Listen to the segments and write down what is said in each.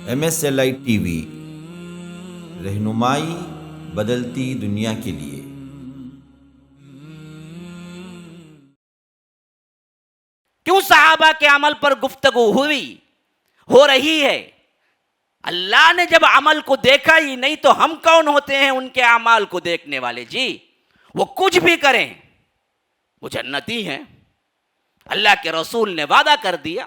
MSLI TV، رہنمائی بدلتی دنیا کے لیے۔ کیوں صحابہ کے عمل پر گفتگو ہو رہی ہے؟ اللہ نے جب عمل کو دیکھا ہی نہیں تو ہم کون ہوتے ہیں ان کے اعمال کو دیکھنے والے؟ جی وہ کچھ بھی کریں وہ جنتی ہیں۔ اللہ کے رسول نے وعدہ کر دیا،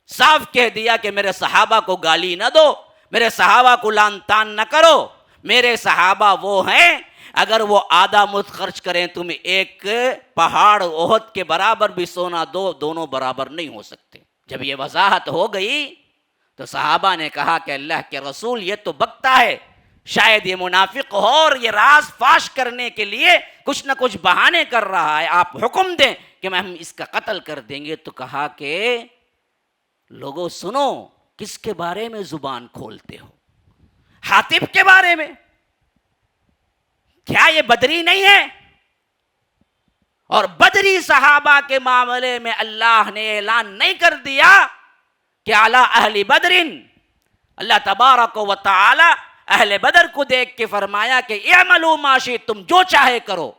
صاف کہہ دیا کہ میرے صحابہ کو گالی نہ دو، میرے صحابہ کو لعن طعن نہ کرو، میرے صحابہ وہ ہیں اگر وہ آدھا مد خرچ کریں تمہیں ایک پہاڑ احد کے برابر بھی سونا دو، دونوں برابر نہیں ہو سکتے۔ جب یہ وضاحت ہو گئی تو صحابہ نے کہا کہ اللہ کے رسول یہ تو بکتا ہے، شاید یہ منافق ہو اور یہ راز فاش کرنے کے لیے کچھ نہ کچھ بہانے کر رہا ہے، آپ حکم دیں کہ ہم اس کا قتل کر دیں گے۔ تو کہا کہ لوگوں سنو، کس کے بارے میں زبان کھولتے ہو؟ حاطب کے بارے میں؟ کیا یہ بدری نہیں ہے؟ اور بدری صحابہ کے معاملے میں اللہ نے اعلان نہیں کر دیا کہ اعلی اہل بدرن، اللہ تبارک و تعالی اہل بدر کو دیکھ کے فرمایا کہ اعملوا ما شئتم، تم جو چاہے کرو،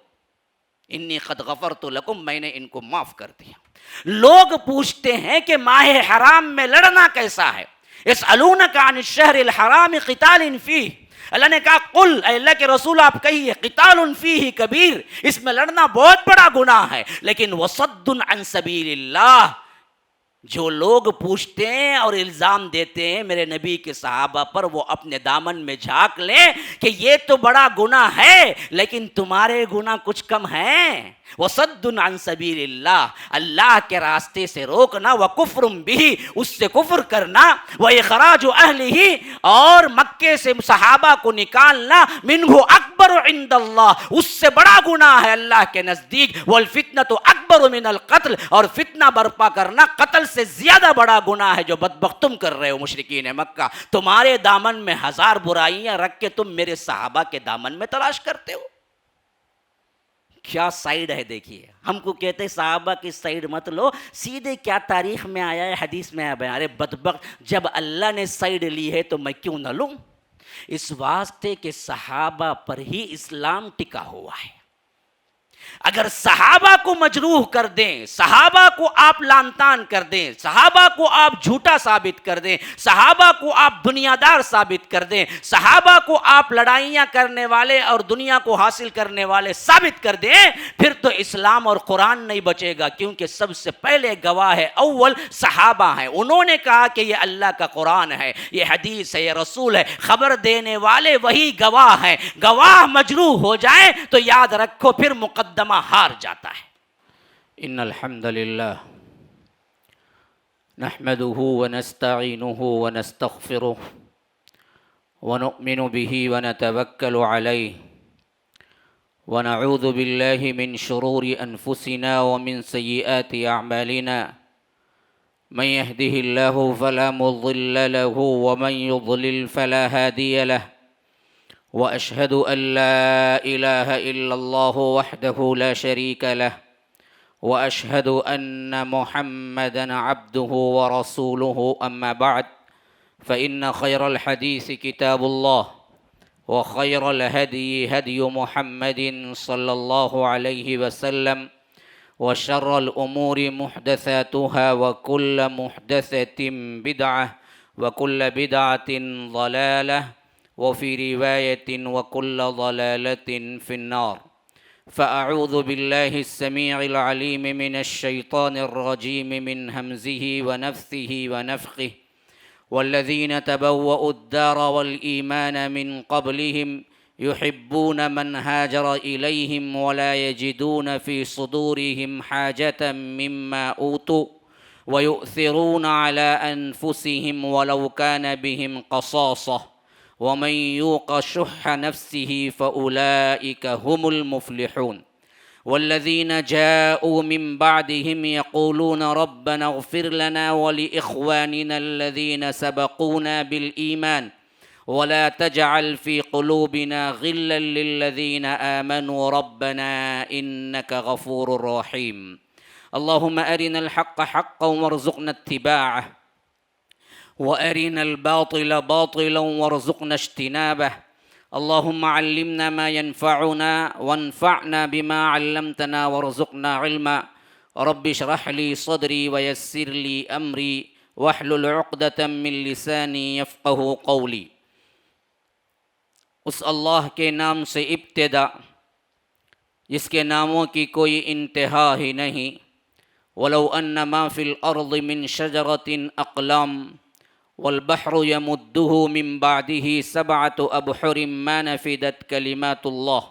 انی قد غفرت لکم، میں نے ان کو معاف کر دیا۔ لوگ پوچھتے ہیں کہ ماہ حرام میں لڑنا کیسا ہے؟ یسألونک عن الشہر الحرام قتال فیہ، اللہ نے کہا قل، اے اللہ کے رسول آپ کہیے، قتال فیہ کبیر، اس میں لڑنا بہت بڑا گناہ ہے، لیکن وصد عن سبیل اللہ، جو لوگ پوچھتے ہیں اور الزام دیتے ہیں میرے نبی کے صحابہ پر، وہ اپنے دامن میں جھانک لیں کہ یہ تو بڑا گناہ ہے لیکن تمہارے گناہ کچھ کم ہیں۔ وصد عن سبیل اللہ، اللہ کے راستے سے روکنا، وکفر بھی، اس سے کفر کرنا، واخراج اہلہ، اور مکے سے صحابہ کو نکالنا، منہ اکبر عند اللہ، اس سے بڑا گناہ ہے اللہ کے نزدیک، والفتنۃ اکبر من القتل، اور فتنہ برپا کرنا قتل سے زیادہ بڑا گناہ ہے جو بدبخت تم کر رہے ہو مشرکین مکہ۔ تمہارے دامن میں ہزار برائیاں رکھ کے تم میرے صحابہ کے دامن میں تلاش کرتے ہو۔ کیا سائیڈ ہے دیکھیے، ہم کو کہتے صحابہ کی سائیڈ مت لو، سیدھے کیا تاریخ میں آیا ہے، حدیث میں آیا ہے، بدبخت جب اللہ نے سائیڈ لی ہے تو میں کیوں نہ لوں؟ اس واسطے کہ صحابہ پر ہی اسلام ٹکا ہوا ہے۔ اگر صحابہ کو مجروح کر دیں، صحابہ کو آپ لعن طعن کر دیں، صحابہ کو آپ جھوٹا ثابت کر دیں، صحابہ کو آپ دنیا دار ثابت کر دیں، صحابہ کو آپ لڑائیاں کرنے والے اور دنیا کو حاصل کرنے والے ثابت کر دیں، پھر تو اسلام اور قرآن نہیں بچے گا، کیونکہ سب سے پہلے گواہ اول صحابہ ہیں۔ انہوں نے کہا کہ یہ اللہ کا قرآن ہے، یہ حدیث ہے، یہ رسول ہے، خبر دینے والے وہی گواہ ہیں۔ گواہ مجروح ہو جائیں تو یاد رکھو پھر مقدمہ ہار جاتا ہے۔ ان الحمد للہ نحمده ونستعینه ونستغفره ونؤمن به ونتوکل علیہ ونعوذ باللہ من شرور انفسنا ومن سیئات اعمالنا، من يهده الله فلا مضل له ومن يضلل فلا هادي له، وأشهد أن لا إله إلا الله وحده لا شريك له، وأشهد أن محمدًا عبده ورسوله، أما بعد فإن خير الحديث كتاب الله، وخير الهدي هدي محمد صلى الله عليه وسلم، وشر الأمور محدثاتها، وكل محدثة بدعة، وكل بدعة ضلالة، وفي رواية وكل ضلالة في النار۔ فأعوذ بالله السميع العليم من الشيطان الرجيم من همزه ونفثه ونفخه، والذين تبوأوا الدار والإيمان من قبلهم يحبون من هاجر إليهم ولا يجدون في صدورهم حاجة مما أوتوا ويؤثرون على أنفسهم ولو كان بهم قصاصة ومن يوق شح نفسه فأولئك هم المفلحون۔ والذين جاءوا من بعدهم يقولون ربنا اغفر لنا ولإخواننا الذين سبقونا بالإيمان ولا تجعل في قلوبنا غلا للذين آمنوا ربنا إنك غفور رحيم۔ اللهم أرنا الحق حقا وارزقنا اتباعه، وأرنا الباطل باطلا وارزقنا اجتنابه اللهم علمنا ما ينفعنا وانفعنا بما علمتنا وارزقنا علما رب اشرح لي صدري ويسر لي أمري واحلل عقدة من لساني يفقه قولي۔ اس اللہ کے نام سے ابتدا جس کے ناموں کی کوئی انتہا ہی نہیں۔ ولو ان ما فی الارض من شجرۃ اقلام والبحر یمدہ من بعدہ سبعۃ ابحر ما نفدت کلمات اللہ۔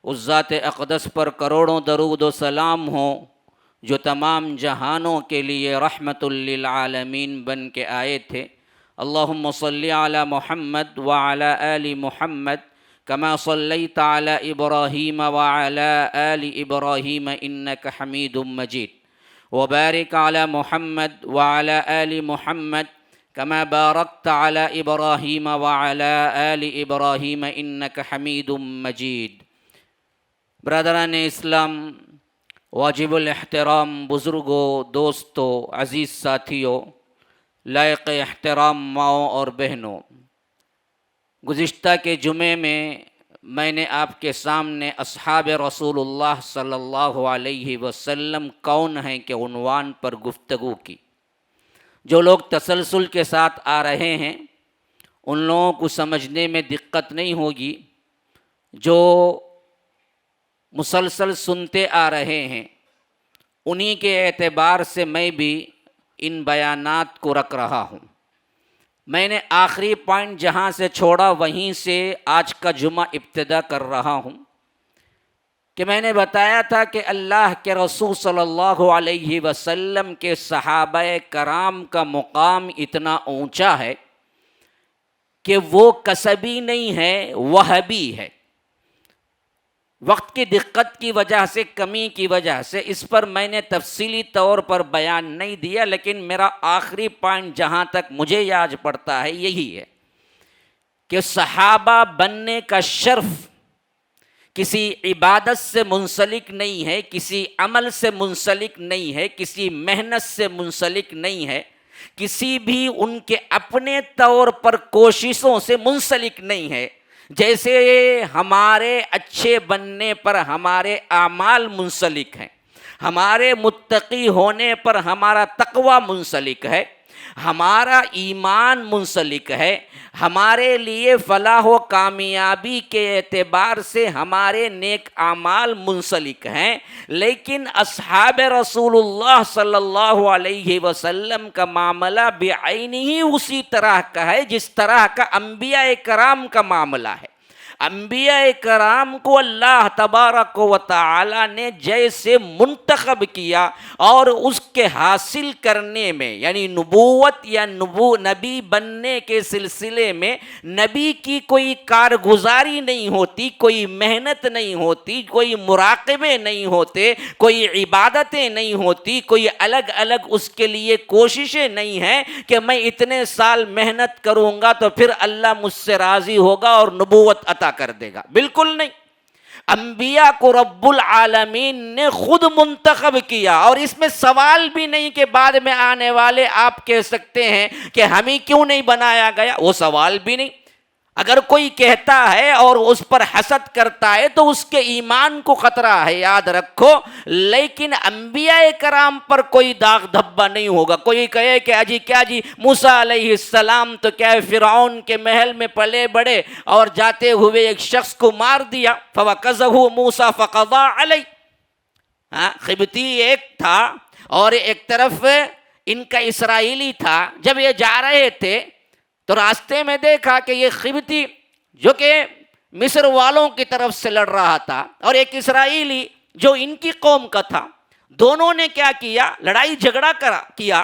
اس ذات اقدس پر کروڑوں درود و سلام ہوں جو تمام جہانوں کے لیے رحمت للعالمین بن کے آئے تھے۔ اللہم صلی علی محمد وعلی آل محمد کما صلیت علی ابراہیم وعلی آل ابراہیم انک حمید مجید وبارک علی محمد وعلی آل محمد کما بارکت علی ابراہیم وعلی آل ابراہیم انک حمید مجید۔ برادران اسلام، واجب الاحترام بزرگوں، دوستوں، عزیز ساتھیوں، لائق احترام ماؤں اور بہنوں، گزشتہ کے جمعے میں نے آپ کے سامنے اصحاب رسول اللہ صلی اللہ علیہ وسلم کون ہیں کے عنوان پر گفتگو کی۔ جو لوگ تسلسل کے ساتھ آ رہے ہیں ان لوگوں کو سمجھنے میں دقت نہیں ہوگی، جو مسلسل سنتے آ رہے ہیں انہی کے اعتبار سے میں بھی ان بیانات کو رکھ رہا ہوں۔ میں نے آخری پوائنٹ جہاں سے چھوڑا وہیں سے آج کا جمعہ ابتدا کر رہا ہوں کہ میں نے بتایا تھا کہ اللہ کے رسول صلی اللہ علیہ وسلم کے صحابہ کرام کا مقام اتنا اونچا ہے کہ وہ کسبی نہیں ہے، وہبی ہے۔ وقت کی دقت کی وجہ سے، کمی کی وجہ سے اس پر میں نے تفصیلی طور پر بیان نہیں دیا، لیکن میرا آخری پوائنٹ جہاں تک مجھے یاد پڑتا ہے یہی ہے کہ صحابہ بننے کا شرف کسی عبادت سے منسلک نہیں ہے، کسی عمل سے منسلک نہیں ہے، کسی محنت سے منسلک نہیں ہے، کسی بھی ان کے اپنے طور پر کوششوں سے منسلک نہیں ہے۔ جیسے ہمارے اچھے بننے پر ہمارے اعمال منسلک ہیں، ہمارے متقی ہونے پر ہمارا تقوی منسلک ہے، ہمارا ایمان منسلک ہے، ہمارے لیے فلاح و کامیابی کے اعتبار سے ہمارے نیک اعمال منسلک ہیں، لیکن اصحاب رسول اللہ صلی اللہ علیہ وسلم کا معاملہ بعینہ اسی طرح کا ہے جس طرح کا انبیاء کرام کا معاملہ ہے۔ انبیاء کرام کو اللہ تبارک و تعالی نے جیسے منتخب کیا اور اس کے حاصل کرنے میں، یعنی نبوت یا نبی بننے کے سلسلے میں نبی کی کوئی کارگزاری نہیں ہوتی، کوئی محنت نہیں ہوتی، کوئی مراقبے نہیں ہوتے، کوئی عبادتیں نہیں ہوتی، کوئی الگ الگ اس کے لیے کوششیں نہیں ہیں کہ میں اتنے سال محنت کروں گا تو پھر اللہ مجھ سے راضی ہوگا اور نبوت عطا کر دے گا۔ بالکل نہیں۔ انبیاء کو رب العالمین نے خود منتخب کیا، اور اس میں سوال بھی نہیں کہ بعد میں آنے والے آپ کہہ سکتے ہیں کہ ہمیں کیوں نہیں بنایا گیا، وہ سوال بھی نہیں۔ اگر کوئی کہتا ہے اور اس پر حسد کرتا ہے تو اس کے ایمان کو خطرہ ہے، یاد رکھو۔ لیکن انبیاء کرام پر کوئی داغ دھبا نہیں ہوگا۔ کوئی کہے کہ اجی کیا جی موسیٰ علیہ السلام تو کیا فرعون کے محل میں پلے بڑے اور جاتے ہوئے ایک شخص کو مار دیا، فَوَقَذَهُ مُوسَىٰ فَقَضَىٰ عَلَيْهِ۔ قبطی ایک تھا اور ایک طرف ان کا اسرائیلی تھا۔ جب یہ جا رہے تھے تو راستے میں دیکھا کہ یہ قبطی جو کہ مصر والوں کی طرف سے لڑ رہا تھا اور ایک اسرائیلی جو ان کی قوم کا تھا، دونوں نے کیا کیا، لڑائی جھگڑا کیا،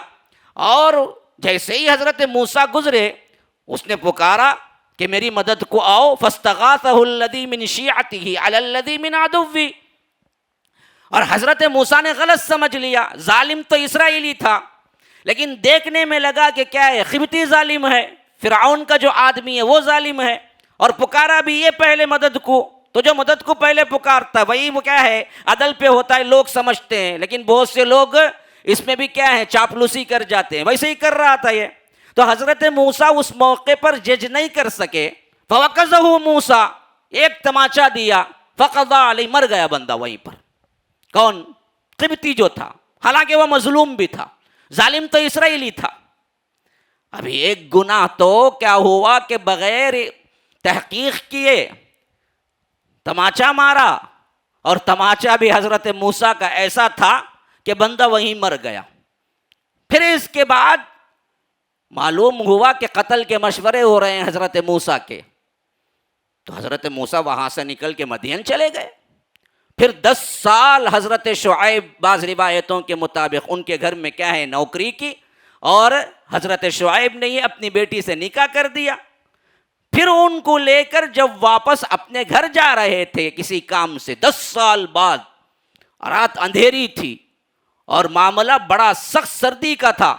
اور جیسے ہی حضرت موسیٰ گزرے اس نے پکارا کہ میری مدد کو آؤ، فاستغاثہ الذی من شیعتہ علی الذی من عدوہ۔ اور حضرت موسیٰ نے غلط سمجھ لیا، ظالم تو اسرائیلی تھا، لیکن دیکھنے میں لگا کہ کیا ہے، قبطی ظالم ہے، فرعون کا جو آدمی ہے وہ ظالم ہے، اور پکارا بھی یہ پہلے مدد کو۔ تو جو مدد کو پہلے پکارتا وہی وہ کیا ہے، عدل پہ ہوتا ہے، لوگ سمجھتے ہیں، لیکن بہت سے لوگ اس میں بھی کیا ہے، چاپلوسی کر جاتے ہیں۔ ویسے ہی کر رہا تھا یہ۔ تو حضرت موسیٰ اس موقع پر جج نہیں کر سکے. فوقظہ موسیٰ، ایک تماچا دیا، فقضى علیہ، مر گیا بندہ وہیں پر. کون؟ قبطی جو تھا، حالانکہ وہ مظلوم بھی تھا، ظالم تو اسرائیلی تھا. ابھی ایک گناہ تو کیا ہوا کہ بغیر تحقیق کیے تماچا مارا، اور تماچا بھی حضرت موسیٰ کا ایسا تھا کہ بندہ وہیں مر گیا. پھر اس کے بعد معلوم ہوا کہ قتل کے مشورے ہو رہے ہیں حضرت موسیٰ کے. تو حضرت موسیٰ وہاں سے نکل کے مدین چلے گئے. پھر 10 سال حضرت شعیب، بعض روایتوں کے مطابق ان کے گھر میں کیا ہے، نوکری کی، اور حضرت شعیب نے یہ اپنی بیٹی سے نکاح کر دیا. پھر ان کو لے کر جب واپس اپنے گھر جا رہے تھے کسی کام سے، 10 سال بعد، رات اندھیری تھی اور معاملہ بڑا سخت سردی کا تھا،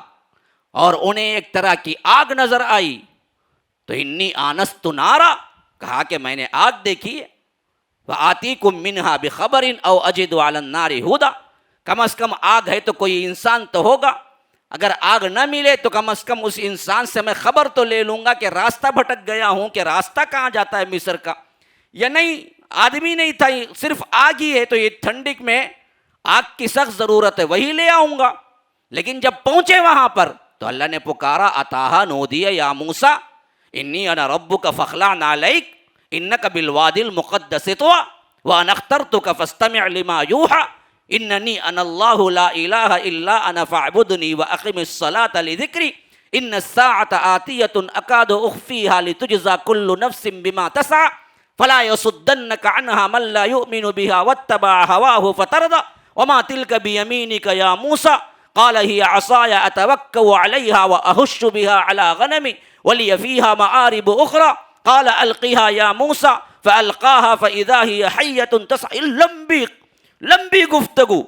اور انہیں ایک طرح کی آگ نظر آئی. تو انی آنست نارا، کہا کہ میں نے آگ دیکھی ہے. وآتیکم منہا بخبر او اجد علی النار ہدی، کم از کم آگ ہے تو کوئی انسان تو ہوگا، اگر آگ نہ ملے تو کم از کم اس انسان سے میں خبر تو لے لوں گا کہ راستہ بھٹک گیا ہوں، کہ راستہ کہاں جاتا ہے مصر کا. یا نہیں، آدمی نہیں تھا، صرف آگ ہی ہے، تو یہ ٹھنڈک میں آگ کی سخت ضرورت ہے، وہی لے آؤں گا. لیکن جب پہنچے وہاں پر تو اللہ نے پکارا، اتاہا نودی یا موسیٰ انی انا ربک فاخلع نعلیک انک بالوادی المقدس طوی وانا اخترتک فاستمع لما یوحی اننی انا اللہ لا الہ الا انا فاعبدنی واقم الصلاة لذکری ان الساعة آتیۃ اکاد اخفیہا لتجزی کل نفس بما تسعی فلا یصدنک عنہا من لا یؤمن بها واتبع ہواہ فتردی وما تلک بیمینک یا موسیٰ قال هي عصاي اتوكل عليها واهش بها على غنمي ولي فيها مآرب اخرى قال القها يا موسى فالقاها فاذا هي حية تسعى. لمبی گفتگو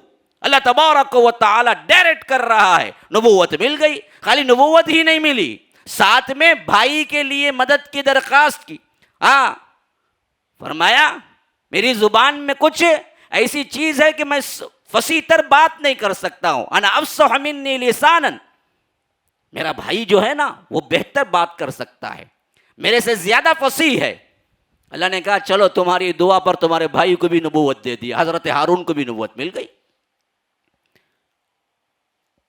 اللہ تبارک و تعالی ڈائریکٹ کر رہا ہے. نبوت مل گئی، خالی نبوت ہی نہیں ملی، ساتھ میں بھائی کے لیے مدد کی درخواست کی. ہاں، فرمایا میری زبان میں کچھ ایسی چیز ہے کہ میں فصیح تر بات نہیں کر سکتا ہوں. انا افصح منی لسانا، میرا بھائی جو ہے نا وہ بہتر بات کر سکتا ہے، میرے سے زیادہ فصیح ہے. اللہ نے کہا چلو تمہاری دعا پر تمہارے بھائی کو بھی نبوت دے دی. حضرت ہارون کو بھی نبوت مل گئی.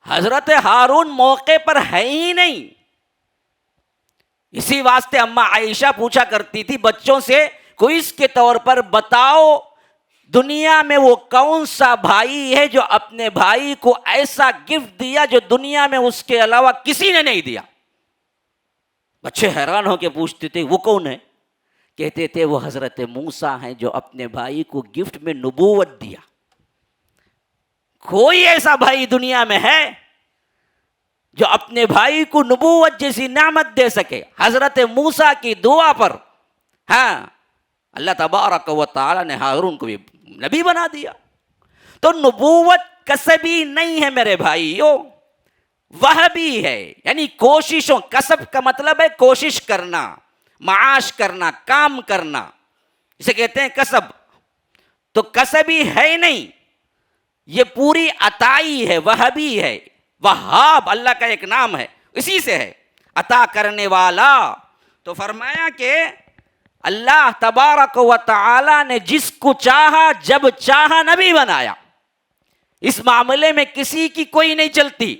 حضرت ہارون موقع پر ہے ہی نہیں، اسی واسطے اماں عائشہ پوچھا کرتی تھی بچوں سے کوئز کے طور پر، بتاؤ دنیا میں وہ کون سا بھائی ہے جو اپنے بھائی کو ایسا گفٹ دیا جو دنیا میں اس کے علاوہ کسی نے نہیں دیا. بچے حیران ہو کے پوچھتے تھے وہ کون ہے؟ کہتے تھے وہ حضرت موسیٰ ہیں جو اپنے بھائی کو گفٹ میں نبوت دیا. کوئی ایسا بھائی دنیا میں ہے جو اپنے بھائی کو نبوت جیسی نعمت دے سکے؟ حضرت موسیٰ کی دعا پر ہاں اللہ تبارک و تعالی نے ہارون کو بھی نبی بنا دیا. تو نبوت کسبی نہیں ہے میرے بھائیو، وہبی ہے. یعنی کوششوں، کسب کا مطلب ہے کوشش کرنا، معاش کرنا، کام کرنا، اسے کہتے ہیں کسب. تو کسبی ہے نہیں، یہ پوری عطائی ہے، وہبی ہے. وہاب اللہ کا ایک نام ہے، اسی سے ہے عطا کرنے والا. تو فرمایا کہ اللہ تبارک و تعالی نے جس کو چاہا جب چاہا نبی بنایا. اس معاملے میں کسی کی کوئی نہیں چلتی.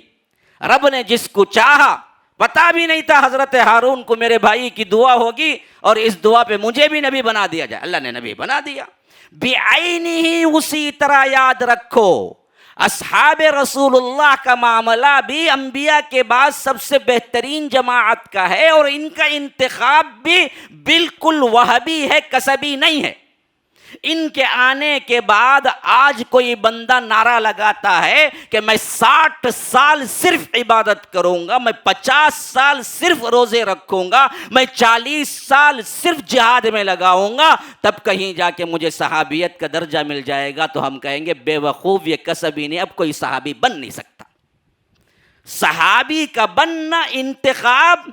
رب نے جس کو چاہا، پتا بھی نہیں تھا حضرت ہارون کو میرے بھائی کی دعا ہوگی اور اس دعا پہ مجھے بھی نبی بنا دیا جائے، اللہ نے نبی بنا دیا. بعینہ، اسی طرح یاد رکھو اصحاب رسول اللہ کا معاملہ بھی انبیاء کے بعد سب سے بہترین جماعت کا ہے، اور ان کا انتخاب بھی بالکل وہبی ہے، کسبی نہیں ہے. ان کے آنے کے بعد آج کوئی بندہ نعرہ لگاتا ہے کہ میں 60 سال صرف عبادت کروں گا، میں 50 سال صرف روزے رکھوں گا، میں 40 سال صرف جہاد میں لگاؤں گا، تب کہیں جا کے مجھے صحابیت کا درجہ مل جائے گا. تو ہم کہیں گے بے وقوف، یہ کسبی نہیں، اب کوئی صحابی بن نہیں سکتا. صحابی کا بننا انتخاب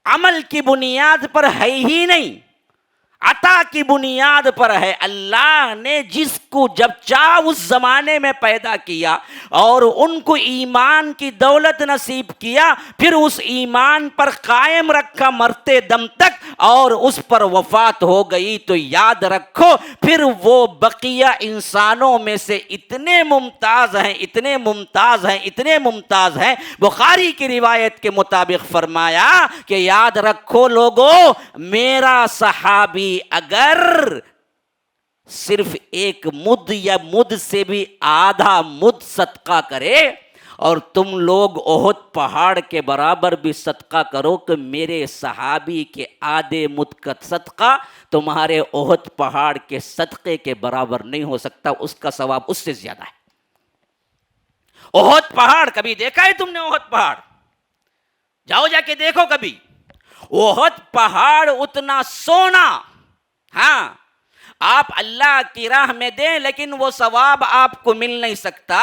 عمل کی بنیاد پر ہے ہی نہیں. عطا کی بنیاد پر ہے. اللہ نے جس کو جب چاہ اس زمانے میں پیدا کیا اور ان کو ایمان کی دولت نصیب کیا, پھر اس ایمان پر قائم رکھا مرتے دم تک, اور اس پر وفات ہو گئی, تو یاد رکھو پھر وہ بقیہ انسانوں میں سے اتنے ممتاز ہیں, اتنے ممتاز ہیں, اتنے ممتاز ہیں. بخاری کی روایت کے مطابق فرمایا کہ یاد رکھو لوگو, میرا صحابی اگر صرف ایک مد یا مد سے بھی آدھا مد صدقہ کرے, اور تم لوگ احد پہاڑ کے برابر بھی صدقہ کرو, کہ میرے صحابی کے آدھے مد کا صدقہ تمہارے احد پہاڑ کے صدقے کے برابر نہیں ہو سکتا, اس کا ثواب اس سے زیادہ ہے. احد پہاڑ کبھی دیکھا ہے تم نے؟ احد پہاڑ جاؤ جا کے دیکھو کبھی. احد پہاڑ اتنا سونا, ہاں آپ اللہ کی راہ میں دیں لیکن وہ ثواب آپ کو مل نہیں سکتا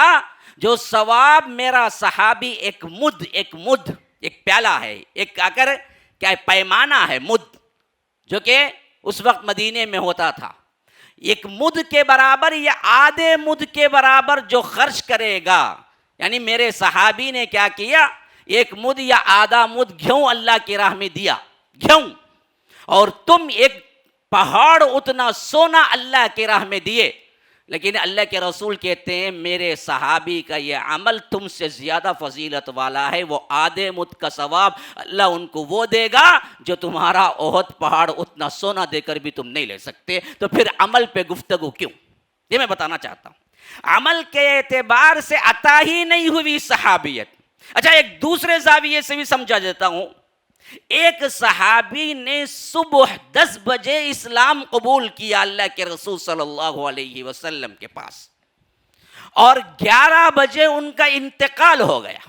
جو ثواب میرا صحابی ایک مد, ایک پیالہ ہے, ایک اگر کیا پیمانہ ہے, مد جو کہ اس وقت مدینے میں ہوتا تھا, ایک مد کے برابر یا آدھے مد کے برابر جو خرچ کرے گا, یعنی میرے صحابی نے کیا کیا, ایک مد یا آدھا مد گھیوں اللہ کی راہ میں دیا, گھیوں, اور تم ایک پہاڑ اتنا سونا اللہ کی راہ میں دیے. لیکن اللہ کے رسول کہتے ہیں میرے صحابی کا یہ عمل تم سے زیادہ فضیلت والا ہے, وہ آدھے مد کا ثواب اللہ ان کو وہ دے گا جو تمہارا احد پہاڑ اتنا سونا دے کر بھی تم نہیں لے سکتے. تو پھر عمل پہ گفتگو کیوں, یہ میں بتانا چاہتا ہوں. عمل کے اعتبار سے عطا ہی نہیں ہوئی صحابیت. اچھا ایک دوسرے زاویے سے بھی سمجھا دیتا ہوں. ایک صحابی نے صبح 10 بجے اسلام قبول کیا اللہ کے رسول صلی اللہ علیہ وسلم کے پاس, اور 11 بجے ان کا انتقال ہو گیا.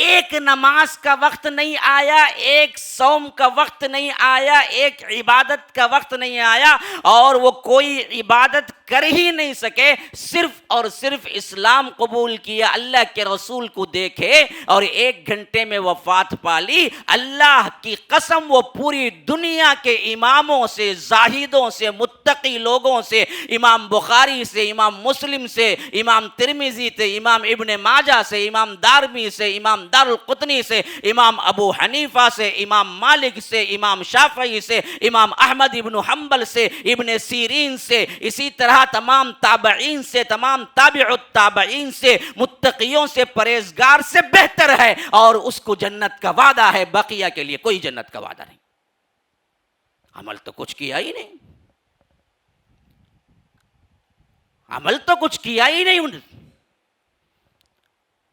ایک نماز کا وقت نہیں آیا, ایک صوم کا وقت نہیں آیا, ایک عبادت کا وقت نہیں آیا, اور وہ کوئی عبادت کر ہی نہیں سکے, صرف اور صرف اسلام قبول کیا, اللہ کے رسول کو دیکھے اور 1 گھنٹے میں وفات پالی. اللہ کی قسم وہ پوری دنیا کے اماموں سے, زاہدوں سے, متقی لوگوں سے, امام بخاری سے, امام مسلم سے, امام ترمذی سے, امام ابن ماجہ سے, امام دارمی سے, امام دار القطنی سے, امام ابو حنیفہ سے, امام مالک سے, امام شافعی سے, امام احمد ابن حنبل سے, ابن سیرین سے, اسی طرح تمام تابعین سے, تمام تابع التابعین سے, متقیوں سے, پرہیزگار سے بہتر ہے, اور اس کو جنت کا وعدہ ہے. بقیہ کے لیے کوئی جنت کا وعدہ نہیں. عمل تو کچھ کیا ہی نہیں, عمل تو کچھ کیا ہی نہیں.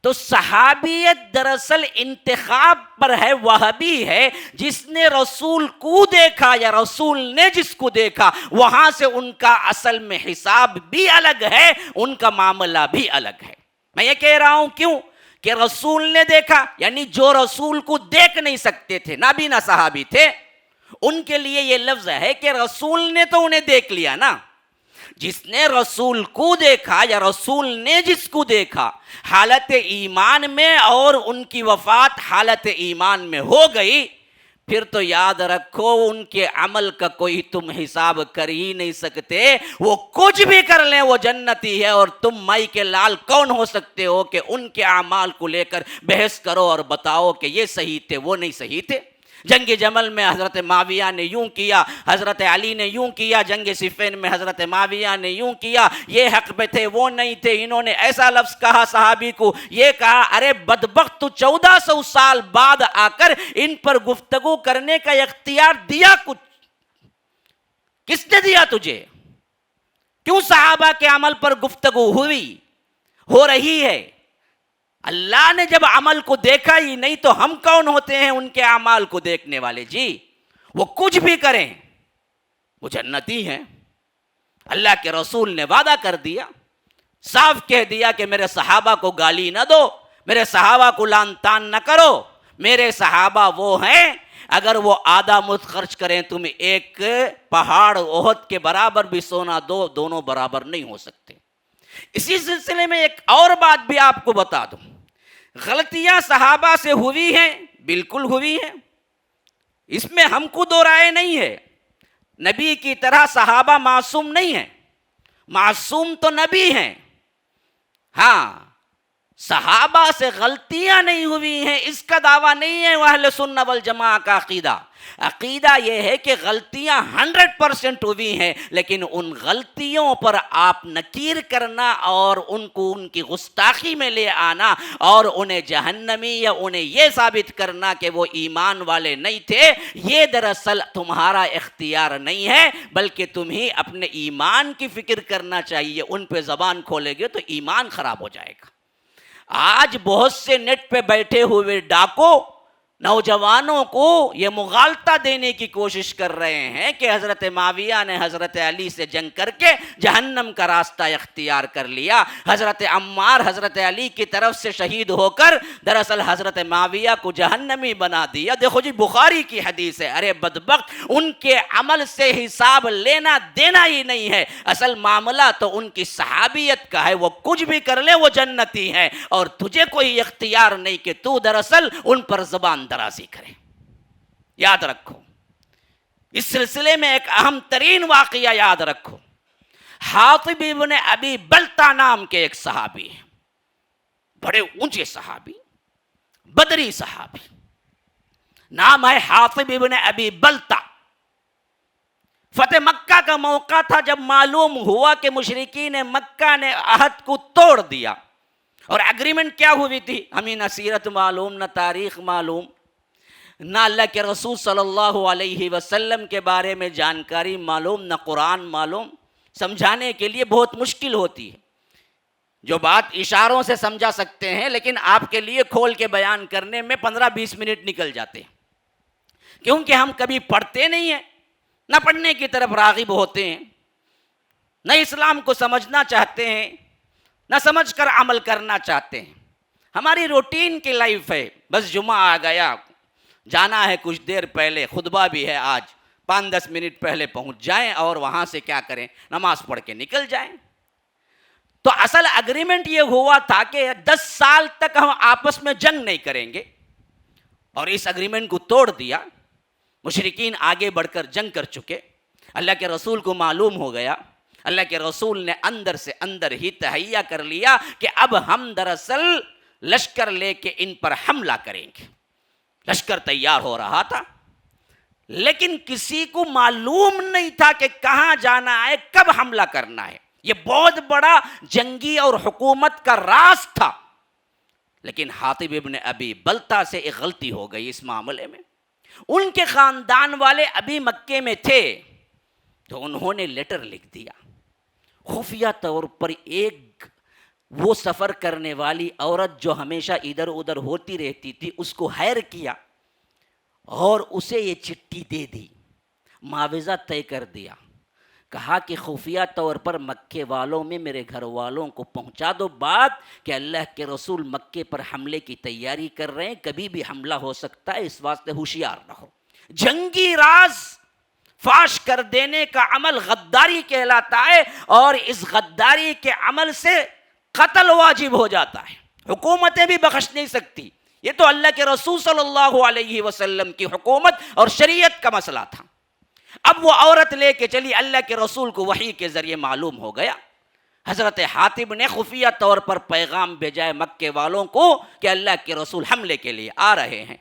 تو صحابیت دراصل انتخاب پر ہے, وہابی ہے جس نے رسول کو دیکھا یا رسول نے جس کو دیکھا, وہاں سے ان کا اصل میں حساب بھی الگ ہے, ان کا معاملہ بھی الگ ہے. میں یہ کہہ رہا ہوں کیوں کہ رسول نے دیکھا, یعنی جو رسول کو دیکھ نہیں سکتے تھے, نابینا صحابی تھے, ان کے لیے یہ لفظ ہے کہ رسول نے تو انہیں دیکھ لیا نا. جس نے رسول کو دیکھا یا رسول نے جس کو دیکھا حالت ایمان میں, اور ان کی وفات حالت ایمان میں ہو گئی, پھر تو یاد رکھو ان کے عمل کا کوئی تم حساب کر ہی نہیں سکتے. وہ کچھ بھی کر لیں وہ جنتی ہے, اور تم مائی کے لال کون ہو سکتے ہو کہ ان کے اعمال کو لے کر بحث کرو اور بتاؤ کہ یہ صحیح تھے وہ نہیں صحیح تھے. جنگ جمل میں حضرت معاویہ نے یوں کیا, حضرت علی نے یوں کیا, جنگ صفین میں حضرت معاویہ نے یوں کیا, یہ حق پہ تھے وہ نہیں تھے, انہوں نے ایسا لفظ کہا صحابی کو, یہ کہا. ارے بدبخت, تو 1400 سال بعد آ کر ان پر گفتگو کرنے کا اختیار دیا کچھ کس نے دیا تجھے؟ کیوں صحابہ کے عمل پر گفتگو ہو رہی ہے؟ اللہ نے جب عمل کو دیکھا ہی نہیں تو ہم کون ہوتے ہیں ان کے اعمال کو دیکھنے والے؟ جی وہ کچھ بھی کریں وہ جنتی ہیں. اللہ کے رسول نے وعدہ کر دیا, صاف کہہ دیا کہ میرے صحابہ کو گالی نہ دو, میرے صحابہ کو لعن طعن نہ کرو, میرے صحابہ وہ ہیں اگر وہ آدھا مد خرچ کریں تم ایک پہاڑ احد کے برابر بھی سونا دو, دونوں برابر نہیں ہو سکتے. اسی سلسلے میں ایک اور بات بھی آپ کو بتا دوں. غلطیاں صحابہ سے ہوئی ہیں, بالکل ہوئی ہیں, اس میں ہم کو دو رائے نہیں ہے. نبی کی طرح صحابہ معصوم نہیں ہیں، معصوم تو نبی ہیں، ہاں صحابہ سے غلطیاں نہیں ہوئی ہیں اس کا دعویٰ نہیں ہے وہ اہل سنت والجماعہ کا عقیدہ۔ عقیدہ یہ ہے کہ غلطیاں 100% ہوئی ہیں، لیکن ان غلطیوں پر آپ نکیر کرنا اور ان کو ان کی گستاخی میں لے آنا اور انہیں جہنمی یا انہیں یہ ثابت کرنا کہ وہ ایمان والے نہیں تھے، یہ دراصل تمہارا اختیار نہیں ہے، بلکہ تمہیں اپنے ایمان کی فکر کرنا چاہیے۔ ان پہ زبان کھولے گے تو ایمان خراب ہو جائے گا۔ آج بہت سے نیٹ پہ بیٹھے ہوئے ڈاکو نوجوانوں کو یہ مغالطہ دینے کی کوشش کر رہے ہیں کہ حضرت معاویہ نے حضرت علی سے جنگ کر کے جہنم کا راستہ اختیار کر لیا، حضرت عمار حضرت علی کی طرف سے شہید ہو کر دراصل حضرت معاویہ کو جہنمی بنا دیا۔ دیکھو جی بخاری کی حدیث ہے، ارے بدبخت، ان کے عمل سے حساب لینا دینا ہی نہیں ہے، اصل معاملہ تو ان کی صحابیت کا ہے، وہ کچھ بھی کر لے وہ جنتی ہیں، اور تجھے کوئی اختیار نہیں کہ تو دراصل ان پر زبان درازی کرے۔ یاد رکھو، اس سلسلے میں ایک اہم ترین واقعہ یاد رکھو۔ حاطب ابن ابی بلتہ نام کے ایک صحابی ہیں، بڑے اونچے صحابی، بدری صحابی، نام ہے حاطب ابن ابی بلتہ۔ فتح مکہ کا موقع تھا جب معلوم ہوا کہ مشرکین مکہ نے عہد کو توڑ دیا، اور اگریمنٹ کیا ہوئی تھی ہمیں نہ سیرت معلوم، نہ تاریخ معلوم، نہ اللہ کے رسول صلی اللہ علیہ وسلم کے بارے میں جانکاری معلوم، نہ قرآن معلوم۔ سمجھانے کے لیے بہت مشکل ہوتی ہے، جو بات اشاروں سے سمجھا سکتے ہیں لیکن آپ کے لیے کھول کے بیان کرنے میں 15-20 منٹ نکل جاتے ہیں، کیونکہ ہم کبھی پڑھتے نہیں ہیں، نہ پڑھنے کی طرف راغب ہوتے ہیں، نہ اسلام کو سمجھنا چاہتے ہیں، نہ سمجھ کر عمل کرنا چاہتے ہیں۔ ہماری روٹین کی لائف ہے، بس جمعہ آ گیا، جانا ہے کچھ دیر پہلے، خطبہ بھی ہے آج، 5-10 منٹ پہلے پہنچ جائیں اور وہاں سے کیا کریں، نماز پڑھ کے نکل جائیں۔ تو اصل اگریمنٹ یہ ہوا تھا کہ 10 سال تک ہم آپس میں جنگ نہیں کریں گے، اور اس اگریمنٹ کو توڑ دیا۔ مشرکین آگے بڑھ کر جنگ کر چکے، اللہ کے رسول کو معلوم ہو گیا، اللہ کے رسول نے اندر سے اندر ہی تہیہ کر لیا کہ اب ہم دراصل لشکر لے کے ان پر حملہ کریں گے۔ لشکر تیار ہو رہا تھا، لیکن کسی کو معلوم نہیں تھا کہ کہاں جانا ہے، کب حملہ کرنا ہے۔ یہ بہت بڑا جنگی اور حکومت کا راز تھا، لیکن حاطب ابن ابی بلتہ سے ایک غلطی ہو گئی اس معاملے میں۔ ان کے خاندان والے ابھی مکے میں تھے، تو انہوں نے لیٹر لکھ دیا خفیہ طور پر۔ ایک وہ سفر کرنے والی عورت جو ہمیشہ ادھر ادھر ہوتی رہتی تھی، اس کو ہائر کیا اور اسے یہ چٹھی دے دی، معاوضہ طے کر دیا، کہا کہ خفیہ طور پر مکے والوں میں میرے گھر والوں کو پہنچا دو بات کہ اللہ کے رسول مکے پر حملے کی تیاری کر رہے ہیں، کبھی بھی حملہ ہو سکتا ہے، اس واسطے ہوشیار رہو۔ جنگی راز فاش کر دینے کا عمل غداری کہلاتا ہے، اور اس غداری کے عمل سے قتل واجب ہو جاتا ہے، حکومتیں بھی بخش نہیں سکتی۔ یہ تو اللہ کے رسول صلی اللہ علیہ وسلم کی حکومت اور شریعت کا مسئلہ تھا۔ اب وہ عورت لے کے چلی، اللہ کے رسول کو وحی کے ذریعے معلوم ہو گیا، حضرت حاتب نے خفیہ طور پر پیغام بھیجا مکے والوں کو کہ اللہ کے رسول حملے کے لیے آ رہے ہیں۔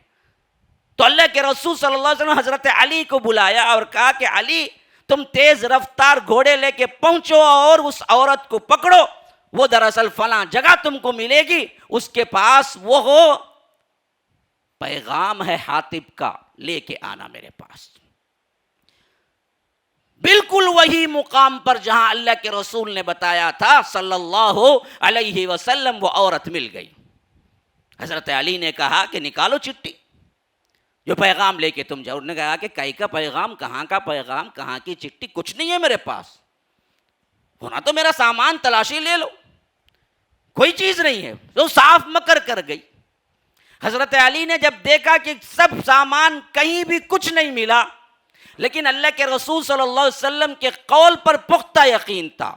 تو اللہ کے رسول صلی اللہ علیہ وسلم حضرت علی کو بلایا اور کہا کہ علی، تم تیز رفتار گھوڑے لے کے پہنچو اور اس عورت کو پکڑو، وہ دراصل فلاں جگہ تم کو ملے گی، اس کے پاس وہ ہو پیغام ہے حاتب کا، لے کے آنا میرے پاس۔ بالکل وہی مقام پر جہاں اللہ کے رسول نے بتایا تھا صلی اللہ علیہ وسلم، وہ عورت مل گئی۔ حضرت علی نے کہا کہ نکالو چٹھی جو پیغام لے کے تم جاؤ۔ انہوں نے کہا کہ کئی کا پیغام، کہاں کا پیغام، کہاں کی چٹھی، کچھ نہیں ہے میرے پاس، ہونا تو میرا سامان تلاشی لے لو، کوئی چیز نہیں ہے۔ تو صاف مکر کر گئی۔ حضرت علی نے جب دیکھا کہ سب سامان کہیں بھی کچھ نہیں ملا، لیکن اللہ کے رسول صلی اللہ علیہ وسلم کے قول پر پختہ یقین تھا،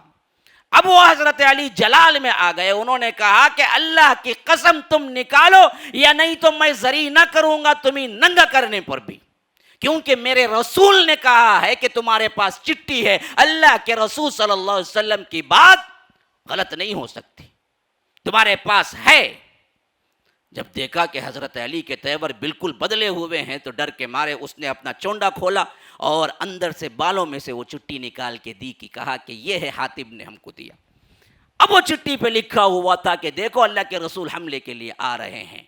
اب وہ حضرت علی جلال میں آ گئے۔ انہوں نے کہا کہ اللہ کی قسم تم نکالو یا نہیں تو میں زری نہ کروں گا تمہیں ننگا کرنے پر بھی، کیونکہ میرے رسول نے کہا ہے کہ تمہارے پاس چٹھی ہے. اللہ کے رسول صلی اللہ علیہ وسلم کی بات غلط نہیں ہو سکتی, تمہارے پاس ہے. جب دیکھا کہ حضرت علی کے تیور بالکل بدلے ہوئے ہیں تو ڈر کے مارے اس نے اپنا چونڈا کھولا اور اندر سے بالوں میں سے وہ چٹھی نکال کے دی کی کہا کہ یہ ہے حاتب نے ہم کو دیا. اب وہ چٹھی پہ لکھا ہوا تھا کہ دیکھو اللہ کے رسول حملے کے لیے آ رہے ہیں.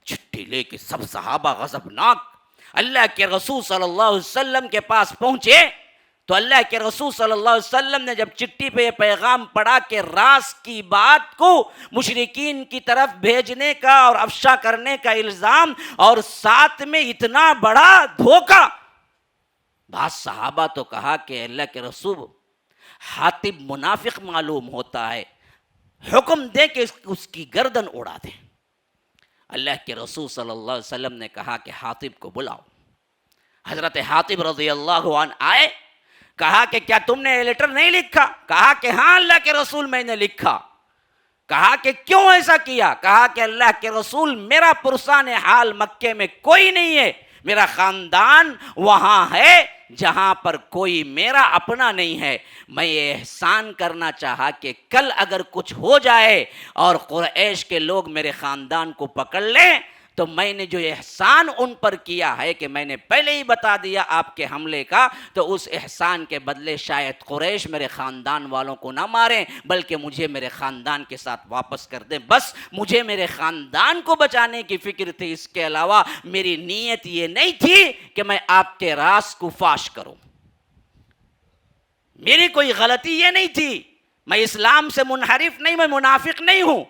چٹھی لے کے سب صحابہ غضبناک اللہ کے رسول صلی اللہ علیہ وسلم کے پاس پہنچے تو اللہ کے رسول صلی اللہ علیہ وسلم نے جب چٹھی پہ یہ پیغام پڑھا کہ راز کی بات کو مشرکین کی طرف بھیجنے کا اور افشا کرنے کا الزام اور ساتھ میں اتنا بڑا دھوکہ, بعض صحابہ تو کہا کہ اللہ کے رسول حاتب منافق معلوم ہوتا ہے, حکم دے کہ اس کی گردن اڑا دیں. اللہ کے رسول صلی اللہ علیہ وسلم نے کہا کہ حاتب کو بلاؤ. حضرت حاتب رضی اللہ عنہ آئے, کہا کہ کیا تم نے یہ لیٹر نہیں لکھا؟ کہا کہ ہاں اللہ کے رسول میں نے لکھا. کہا کہ کیوں ایسا کیا؟ کہا کہ اللہ کے رسول میرا پرسان حال مکے میں کوئی نہیں ہے, میرا خاندان وہاں ہے جہاں پر کوئی میرا اپنا نہیں ہے. میں یہ احسان کرنا چاہا کہ کل اگر کچھ ہو جائے اور قریش کے لوگ میرے خاندان کو پکڑ لیں تو میں نے جو احسان ان پر کیا ہے کہ میں نے پہلے ہی بتا دیا آپ کے حملے کا, تو اس احسان کے بدلے شاید قریش میرے خاندان والوں کو نہ ماریں بلکہ مجھے میرے خاندان کے ساتھ واپس کر دیں. بس مجھے میرے خاندان کو بچانے کی فکر تھی, اس کے علاوہ میری نیت یہ نہیں تھی کہ میں آپ کے راز کو فاش کروں. میری کوئی غلطی یہ نہیں تھی, میں اسلام سے منحرف نہیں, میں منافق نہیں ہوں.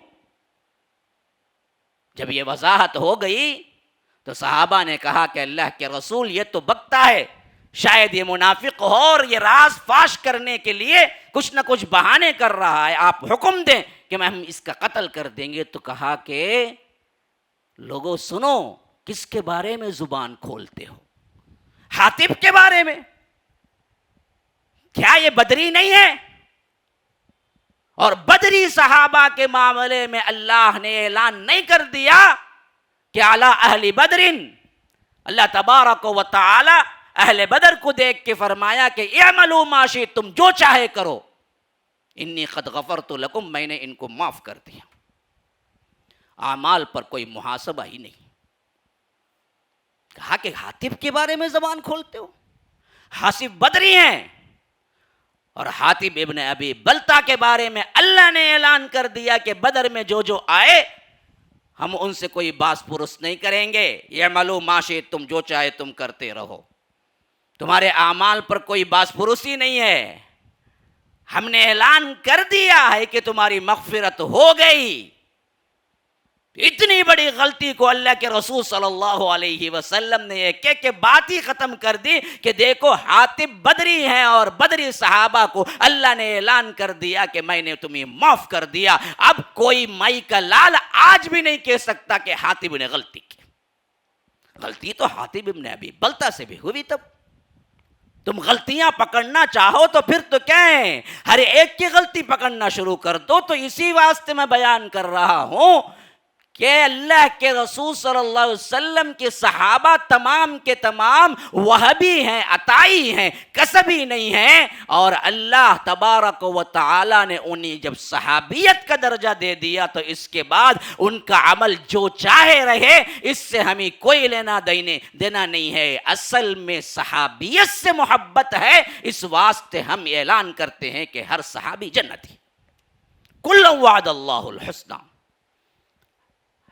جب یہ وضاحت ہو گئی تو صحابہ نے کہا کہ اللہ کے رسول یہ تو بکتا ہے, شاید یہ منافق ہو اور یہ راز فاش کرنے کے لیے کچھ نہ کچھ بہانے کر رہا ہے, آپ حکم دیں کہ ہم اس کا قتل کر دیں گے. تو کہا کہ لوگوں سنو, کس کے بارے میں زبان کھولتے ہو؟ حاتب کے بارے میں. کیا یہ بدری نہیں ہے؟ اور بدری صحابہ کے معاملے میں اللہ نے اعلان نہیں کر دیا کہ اعلی اہل بدر, اللہ تبارک و تعالی اہل بدر کو دیکھ کے فرمایا کہ اعملوا ما شئتم, جو چاہے کرو, انی قد غفرت لکم, میں نے ان کو معاف کر دیا. اعمال پر کوئی محاسبہ ہی نہیں. کہا کہ حاتب کے بارے میں زبان کھولتے ہو؟ حاتب بدری ہیں, اور حاتب ابن ابی بلتا کے بارے میں اللہ نے اعلان کر دیا کہ بدر میں جو جو آئے ہم ان سے کوئی باس پرس نہیں کریں گے. اعملوا ما شئتم, جو چاہے تم کرتے رہو, تمہارے اعمال پر کوئی باس پرسی نہیں ہے. ہم نے اعلان کر دیا ہے کہ تمہاری مغفرت ہو گئی. اتنی بڑی غلطی کو اللہ کے رسول صلی اللہ علیہ وسلم نے ایک ایک بات ہی ختم کر دی کہ دیکھو حاتب بدری ہیں, اور بدری صحابہ کو اللہ نے اعلان کر دیا کہ میں نے تمہیں معاف کر دیا. اب کوئی مائی کا لال آج بھی نہیں کہہ سکتا کہ حاتب نے غلطی کی. غلطی تو حاتب ابن ابی بلتا سے بھی ہوئی. تب تم غلطیاں پکڑنا چاہو تو پھر تو کیا ہے, ہر ایک کی غلطی پکڑنا شروع کر دو. تو اسی واسطے میں بیان کر رہا ہوں کہ اللہ کے رسول صلی اللہ علیہ وسلم کے صحابہ تمام کے تمام وہابی ہیں, عطائی ہیں, کسبی نہیں ہیں. اور اللہ تبارک و تعالی نے انہیں جب صحابیت کا درجہ دے دیا تو اس کے بعد ان کا عمل جو چاہے رہے, اس سے ہمیں کوئی لینا دینا نہیں ہے. اصل میں صحابیت سے محبت ہے, اس واسطے ہم اعلان کرتے ہیں کہ ہر صحابی جنتی. کل وعد اللہ الحسنى,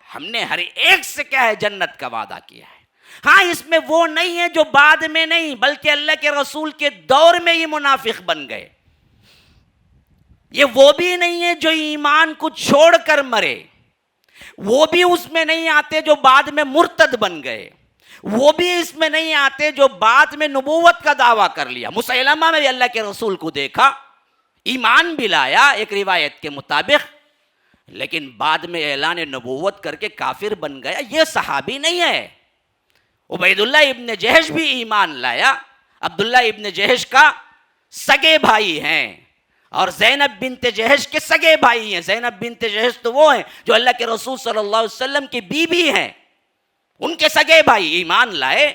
ہم نے ہر ایک سے کیا ہے, جنت کا وعدہ کیا ہے. ہاں اس میں وہ نہیں ہے جو بعد میں نہیں, بلکہ اللہ کے رسول کے دور میں یہ منافق بن گئے. یہ وہ بھی نہیں ہے جو ایمان کو چھوڑ کر مرے, وہ بھی اس میں نہیں آتے جو بعد میں مرتد بن گئے, وہ بھی اس میں نہیں آتے جو بعد میں نبوت کا دعویٰ کر لیا. مسیلمہ میں بھی اللہ کے رسول کو دیکھا, ایمان بھی لایا ایک روایت کے مطابق, لیکن بعد میں اعلان نبوت کر کے کافر بن گیا. یہ صحابی نہیں ہے. عبید اللہ ابن جہش بھی ایمان لایا, عبداللہ ابن جہش کا سگے بھائی ہیں, اور زینب بنت جہش کے سگے بھائی ہیں. زینب بنت جہش تو وہ ہیں جو اللہ کے رسول صلی اللہ علیہ وسلم کی بیوی ہیں, ان کے سگے بھائی ایمان لائے.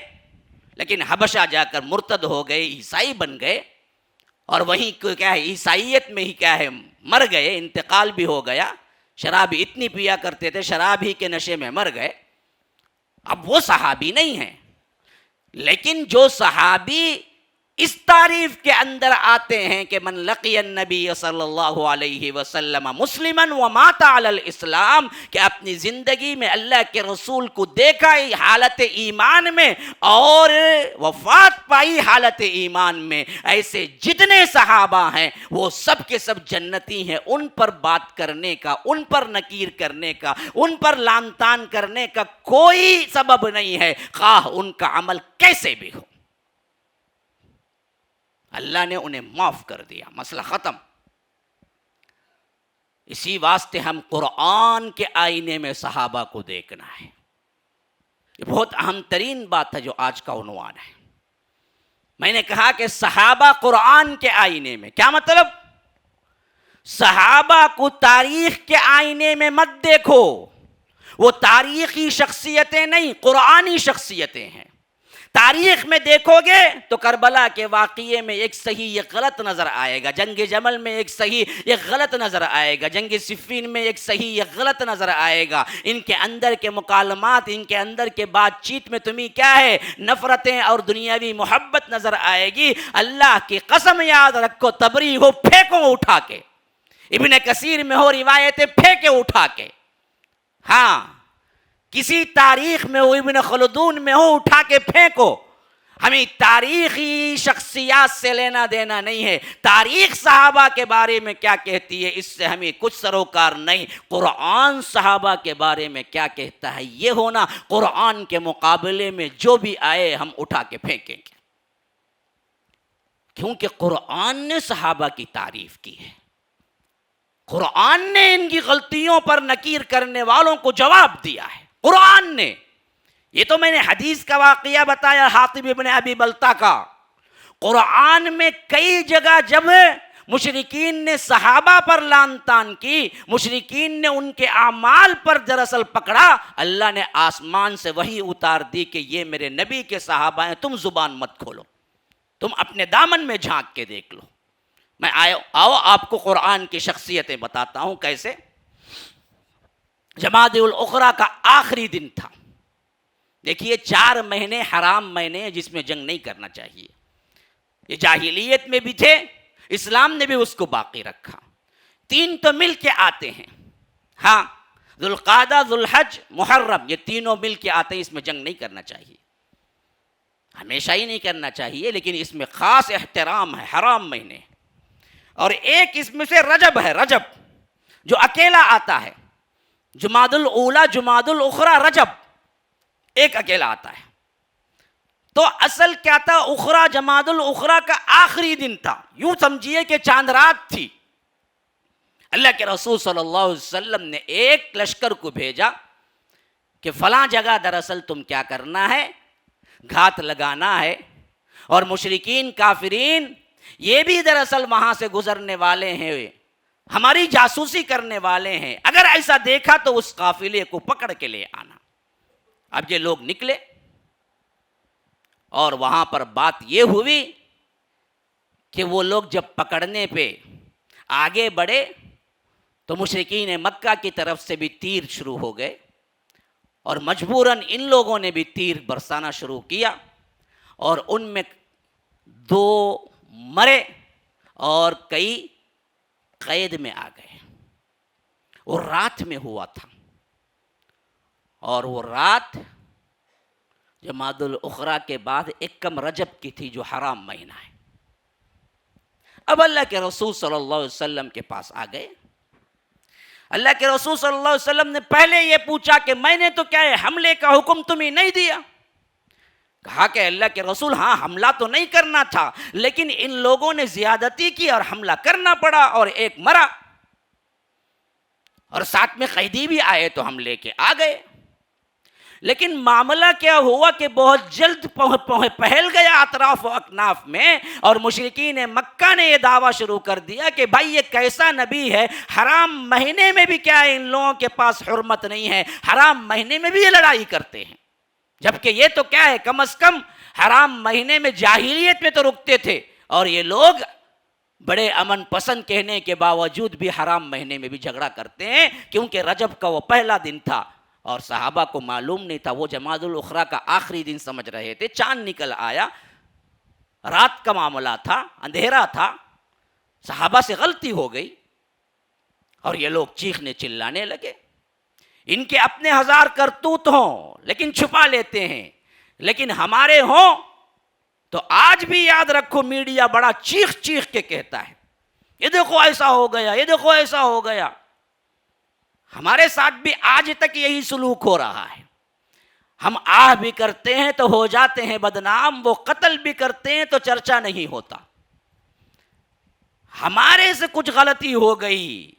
لیکن حبشہ جا کر مرتد ہو گئے، عیسائی بن گئے، اور وہیں کیا ہے عیسائیت میں ہی کیا ہے مر گئے، انتقال بھی ہو گیا۔ شراب اتنی پیا کرتے تھے، شراب ہی کے نشے میں مر گئے۔ اب وہ صحابی نہیں ہیں، لیکن جو صحابی اس تعریف کے اندر آتے ہیں کہ من لقی النبی صلی اللہ علیہ وسلم مسلما ومات علی الاسلام، کہ اپنی زندگی میں اللہ کے رسول کو دیکھا حالت ایمان میں اور وفات پائی حالت ایمان میں، ایسے جتنے صحابہ ہیں وہ سب کے سب جنتی ہیں۔ ان پر بات کرنے کا، ان پر نکیر کرنے کا، ان پر لان تان کرنے کا کوئی سبب نہیں ہے، خواہ ان کا عمل کیسے بھی ہو۔ اللہ نے انہیں معاف کر دیا، مسئلہ ختم۔ اسی واسطے ہم قرآن کے آئینے میں صحابہ کو دیکھنا ہے۔ یہ بہت اہم ترین بات ہے جو آج کا عنوان ہے۔ میں نے کہا کہ صحابہ قرآن کے آئینے میں، کیا مطلب؟ صحابہ کو تاریخ کے آئینے میں مت دیکھو، وہ تاریخی شخصیتیں نہیں، قرآنی شخصیتیں ہیں۔ تاریخ میں دیکھو گے تو کربلا کے واقعے میں ایک صحیح ایک غلط نظر آئے گا، جنگ جمل میں ایک صحیح ایک غلط نظر آئے گا، جنگ صفین میں ایک صحیح ایک غلط نظر آئے گا۔ ان کے اندر کے مکالمات، ان کے اندر کے بات چیت میں تمہیں کیا ہے، نفرتیں اور دنیاوی محبت نظر آئے گی۔ اللہ کی قسم یاد رکھو، تبری ہو پھینکو اٹھا کے، ابن کثیر میں ہو روایتیں پھینکے اٹھا کے، ہاں کسی تاریخ میں ہو، ابن خلدون میں ہو، اٹھا کے پھینکو۔ ہمیں تاریخی شخصیات سے لینا دینا نہیں ہے، تاریخ صحابہ کے بارے میں کیا کہتی ہے اس سے ہمیں کچھ سروکار نہیں، قرآن صحابہ کے بارے میں کیا کہتا ہے یہ ہونا، قرآن کے مقابلے میں جو بھی آئے ہم اٹھا کے پھینکیں گے، کیونکہ قرآن نے صحابہ کی تعریف کی ہے، قرآن نے ان کی غلطیوں پر نکیر کرنے والوں کو جواب دیا ہے، قرآن نے۔ یہ تو میں نے حدیث کا واقعہ بتایا حاطب ابن ابی بلتہ کا، قرآن میں کئی جگہ جب مشرکین نے صحابہ پر لعن طعن کی، مشرکین نے ان کے اعمال پر دراصل پکڑا، اللہ نے آسمان سے وحی اتار دی کہ یہ میرے نبی کے صحابہ ہیں، تم زبان مت کھولو، تم اپنے دامن میں جھانک کے دیکھ لو۔ میں آؤ آپ کو قرآن کی شخصیتیں بتاتا ہوں کیسے۔ جمادی الاخری کا آخری دن تھا، دیکھیے 4 مہینے حرام مہینے ہیں جس میں جنگ نہیں کرنا چاہیے، یہ جاہلیت میں بھی تھے، اسلام نے بھی اس کو باقی رکھا۔ 3 تو مل کے آتے ہیں، ہاں ذوالقعدہ، ذوالحج، محرم، یہ تینوں مل کے آتے ہیں، اس میں جنگ نہیں کرنا چاہیے، ہمیشہ ہی نہیں کرنا چاہیے، لیکن اس میں خاص احترام ہے، حرام مہینے۔ اور ایک اس میں سے رجب ہے، رجب جو اکیلا آتا ہے، جمادی الاولی، جمادی الاخری، رجب ایک اکیلا آتا ہے۔ تو اصل کیا تھا، اخری جمادی الاخری کا آخری دن تھا، یوں سمجھیے کہ چاند رات تھی۔ اللہ کے رسول صلی اللہ علیہ وسلم نے ایک لشکر کو بھیجا کہ فلاں جگہ دراصل تم کیا کرنا ہے، گھات لگانا ہے، اور مشرکین کافرین یہ بھی دراصل وہاں سے گزرنے والے ہیں، ہماری جاسوسی کرنے والے ہیں، اگر ایسا دیکھا تو اس قافلے کو پکڑ کے لے آنا۔ اب یہ لوگ نکلے اور وہاں پر بات یہ ہوئی کہ وہ لوگ جب پکڑنے پہ آگے بڑھے تو مشرکین مکہ کی طرف سے بھی تیر شروع ہو گئے، اور مجبوراً ان لوگوں نے بھی تیر برسانا شروع کیا، اور ان میں 2 مرے اور کئی قید میں آ گئے۔ وہ رات میں ہوا تھا، اور وہ رات جمادی الاخری کے بعد 1 رجب کی تھی جو حرام مہینہ ہے۔ اب اللہ کے رسول صلی اللہ علیہ وسلم کے پاس آ گئے، اللہ کے رسول صلی اللہ علیہ وسلم نے پہلے یہ پوچھا کہ میں نے تو کیا ہے حملے کا حکم تمہیں نہیں دیا؟ کہا کہ اللہ کے رسول ہاں حملہ تو نہیں کرنا تھا، لیکن ان لوگوں نے زیادتی کی اور حملہ کرنا پڑا، اور ایک مرا، اور ساتھ میں قیدی بھی آئے تو ہم لے کے آ گئے۔ لیکن معاملہ کیا ہوا کہ بہت جلد پھیل گیا اطراف و اکناف میں، اور مشرکین مکہ نے یہ دعویٰ شروع کر دیا کہ بھائی یہ کیسا نبی ہے، حرام مہینے میں بھی کیا ہے ان لوگوں کے پاس حرمت نہیں ہے، حرام مہینے میں بھی یہ لڑائی کرتے ہیں، جبکہ یہ تو کیا ہے کم از کم حرام مہینے میں جاہلیت میں تو رکتے تھے، اور یہ لوگ بڑے امن پسند کہنے کے باوجود بھی حرام مہینے میں بھی جھگڑا کرتے ہیں، کیونکہ رجب کا وہ پہلا دن تھا اور صحابہ کو معلوم نہیں تھا، وہ جمادی الاخری کا آخری دن سمجھ رہے تھے۔ چاند نکل آیا، رات کا معاملہ تھا، اندھیرا تھا، صحابہ سے غلطی ہو گئی اور یہ لوگ چیخنے چلانے لگے۔ ان کے اپنے ہزار کرتوت ہوں لیکن چھپا لیتے ہیں، لیکن ہمارے ہوں تو آج بھی یاد رکھو میڈیا بڑا چیخ چیخ کے کہتا ہے، یہ دیکھو ایسا ہو گیا، یہ دیکھو ایسا ہو گیا۔ ہمارے ساتھ بھی آج تک یہی سلوک ہو رہا ہے، ہم آہ بھی کرتے ہیں تو ہو جاتے ہیں بدنام، وہ قتل بھی کرتے ہیں تو چرچا نہیں ہوتا۔ ہمارے سے کچھ غلطی ہو گئی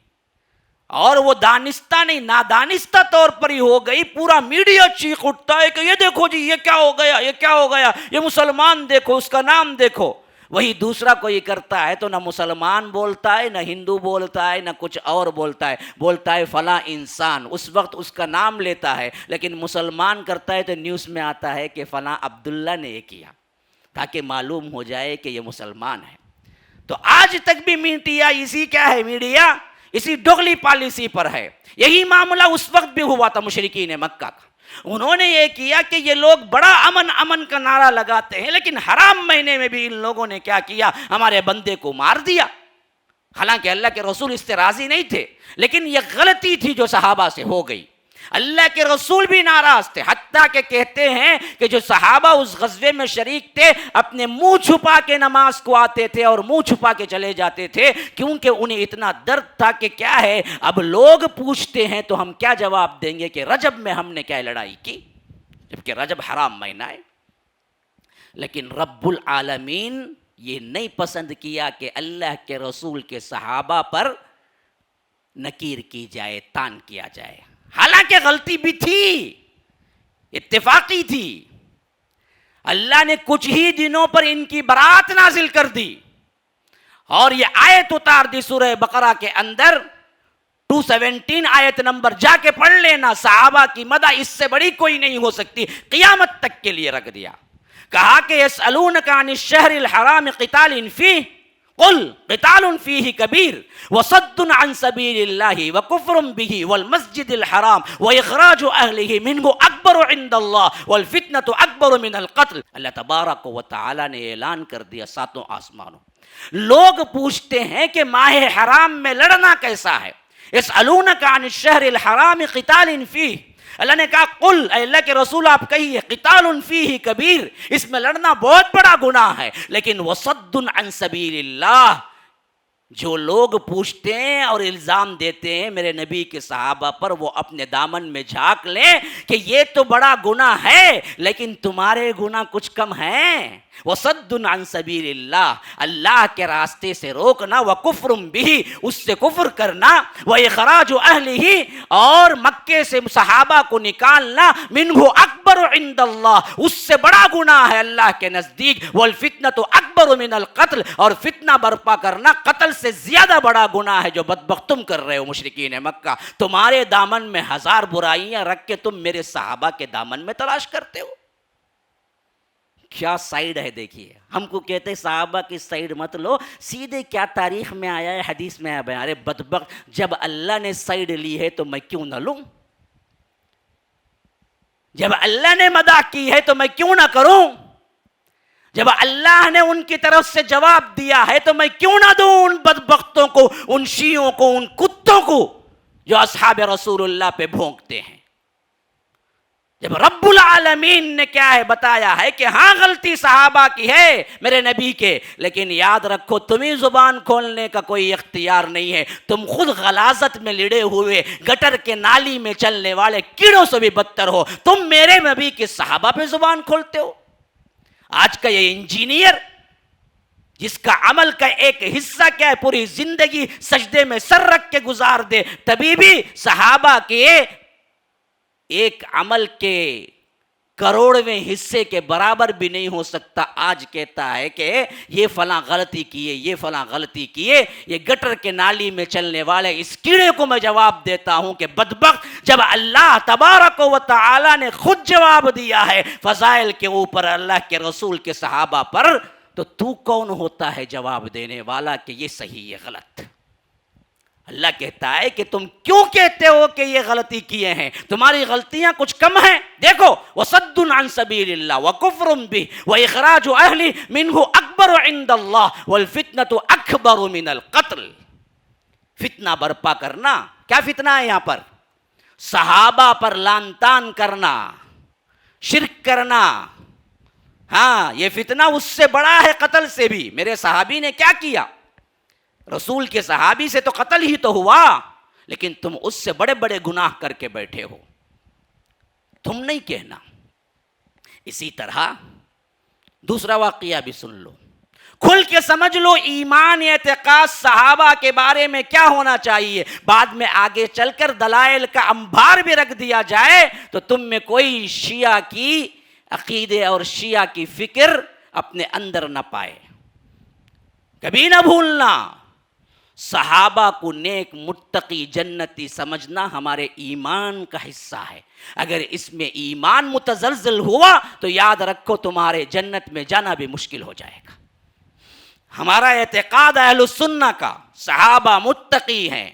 اور وہ دانستہ نہیں نادانستہ طور پر ہی ہو گئی، پورا میڈیا چیخ اٹھتا ہے کہ یہ دیکھو جی یہ کیا ہو گیا، یہ کیا ہو گیا، یہ مسلمان دیکھو اس کا نام دیکھو۔ وہی دوسرا کوئی کرتا ہے تو نہ مسلمان بولتا ہے، نہ ہندو بولتا ہے، نہ کچھ اور بولتا ہے فلاں انسان، اس وقت اس کا نام لیتا ہے۔ لیکن مسلمان کرتا ہے تو نیوز میں آتا ہے کہ فلاں عبداللہ نے یہ کیا، تاکہ معلوم ہو جائے کہ یہ مسلمان ہے۔ تو آج تک بھی میڈیا اسی ڈوغلی پالیسی پر ہے۔ یہی معاملہ اس وقت بھی ہوا تھا مشرکین مکہ کا، انہوں نے یہ کیا کہ یہ لوگ بڑا امن کا نعرہ لگاتے ہیں، لیکن حرام مہینے میں بھی ان لوگوں نے کیا کیا، ہمارے بندے کو مار دیا۔ حالانکہ اللہ کے رسول اس سے راضی نہیں تھے، لیکن یہ غلطی تھی جو صحابہ سے ہو گئی۔ اللہ کے رسول بھی ناراض تھے، حتیٰ کہ کہتے ہیں کہ جو صحابہ اس غزوے میں شریک تھے اپنے منہ چھپا کے نماز کو آتے تھے اور منہ چھپا کے چلے جاتے تھے، کیونکہ انہیں اتنا درد تھا کہ کیا ہے، اب لوگ پوچھتے ہیں تو ہم کیا جواب دیں گے کہ رجب میں ہم نے کیا لڑائی کی، جبکہ رجب حرام مہینہ ہے۔ لیکن رب العالمین یہ نہیں پسند کیا کہ اللہ کے رسول کے صحابہ پر نکیر کی جائے، تان کیا جائے، حالانکہ غلطی بھی تھی، اتفاقی تھی۔ اللہ نے کچھ ہی دنوں پر ان کی برات نازل کر دی اور یہ آیت اتار دی سورہ بقرہ کے اندر 217 آیت نمبر، جا کے پڑھ لینا، صحابہ کی مدح اس سے بڑی کوئی نہیں ہو سکتی، قیامت تک کے لیے رکھ دیا۔ کہا کہ یسألونک عن الشہر الحرام قتال فیہ قل قتال فیہ کبیر وصد عن سبیل اللہ وکفر بہ والمسجد الحرام واخراج اہلہ منہ اکبر عند اللہ والفتنۃ اکبر من القتل۔ اللہ تبارک و تعالی نے اعلان کر دیا ساتوں آسمانوں۔ لوگ پوچھتے ہیں کہ ماہ حرام میں لڑنا کیسا ہے، یسألونک عن الشہر الحرام قتال فیہ، اللہ نے کہا قل، اے اللہ کے رسول آپ کہیے، قتال فیہ کبیر، اس میں لڑنا بہت بڑا گناہ ہے، لیکن وصد عن سبیل اللہ، جو لوگ پوچھتے ہیں اور الزام دیتے ہیں میرے نبی کے صحابہ پر، وہ اپنے دامن میں جھانک لیں کہ یہ تو بڑا گناہ ہے لیکن تمہارے گناہ کچھ کم ہیں۔ وصد عن سبیل اللہ، اللہ کے راستے سے روکنا، وکفر بہ، اس سے کفر کرنا، واخراج اہلہ، اور مکے سے صحابہ کو نکالنا، منہ اکبر عند اللہ، اس سے بڑا گناہ ہے اللہ کے نزدیک، والفتنۃ اکبر من القتل، اور فتنہ برپا کرنا قتل سے زیادہ بڑا گناہ ہے جو بدبخت تم کر رہے ہو مشرکین مکہ۔ تمہارے دامن میں ہزار برائیاں رکھ کے تم میرے صحابہ کے دامن میں تلاش کرتے ہو۔ کیا سائیڈ ہے دیکھیے، ہم کو کہتے ہیں صحابہ کی سائیڈ مت لو، سیدھے کیا تاریخ میں آیا ہے، حدیث میں آیا ہے، ارے بدبخت، جب اللہ نے سائیڈ لی ہے تو میں کیوں نہ لوں، جب اللہ نے مدح کی ہے تو میں کیوں نہ کروں، جب اللہ نے ان کی طرف سے جواب دیا ہے تو میں کیوں نہ دوں ان بدبختوں کو، ان شیعوں کو، ان کتوں کو جو اصحاب رسول اللہ پہ بھونکتے ہیں۔ جب رب العالمین نے کیا ہے بتایا ہے کہ ہاں غلطی صحابہ کی ہے میرے نبی کے، لیکن یاد رکھو تمہیں زبان کھولنے کا کوئی اختیار نہیں ہے، تم خود غلاظت میں لڑے ہوئے گٹر کے نالی میں چلنے والے کیڑوں سے بھی بدتر ہو، تم میرے نبی کے صحابہ پہ زبان کھولتے ہو۔ آج کا یہ انجینئر جس کا عمل کا ایک حصہ کیا ہے، پوری زندگی سجدے میں سر رکھ کے گزار دے، تبھی بھی صحابہ کے ایک عمل کے کروڑویں حصے کے برابر بھی نہیں ہو سکتا، آج کہتا ہے کہ یہ فلاں غلطی کیے، یہ فلاں غلطی کیے. یہ گٹر کے نالی میں چلنے والے اس کیڑے کو میں جواب دیتا ہوں کہ بدبخت، جب اللہ تبارک و تعالی نے خود جواب دیا ہے فضائل کے اوپر، اللہ کے رسول کے صحابہ پر، تو کون ہوتا ہے جواب دینے والا کہ یہ صحیح یہ غلط؟ اللہ کہتا ہے کہ تم کیوں کہتے ہو کہ یہ غلطی کیے ہیں؟ تمہاری غلطیاں کچھ کم ہیں؟ دیکھو، وَصَدٌّ عَن سَبِيلِ اللَّهِ وَكُفْرٌ بِهِ وَإِخْرَاجُ أَهْلِهِ مِنْهُ أَكْبَرُ عِنْدَ اللَّهِ وَالْفِتْنَةُ أَكْبَرُ مِنَ الْقَتْلِ. فتنہ برپا کرنا، کیا فتنہ ہے یہاں پر؟ صحابہ پر لان تان کرنا، شرک کرنا. ہاں، یہ فتنہ اس سے بڑا ہے قتل سے بھی. میرے صحابی نے کیا کیا؟ رسول کے صحابی سے تو قتل ہی تو ہوا، لیکن تم اس سے بڑے بڑے گناہ کر کے بیٹھے ہو. تم نہیں کہنا. اسی طرح دوسرا واقعہ بھی سن لو، کھل کے سمجھ لو ایمان اعتقاد صحابہ کے بارے میں کیا ہونا چاہیے. بعد میں آگے چل کر دلائل کا انبار بھی رکھ دیا جائے تو تم میں کوئی شیعہ کی عقیدے اور شیعہ کی فکر اپنے اندر نہ پائے. کبھی نہ بھولنا، صحابہ کو نیک متقی جنتی سمجھنا ہمارے ایمان کا حصہ ہے. اگر اس میں ایمان متزلزل ہوا تو یاد رکھو تمہارے جنت میں جانا بھی مشکل ہو جائے گا. ہمارا اعتقاد اہل السنہ کا، صحابہ متقی ہیں،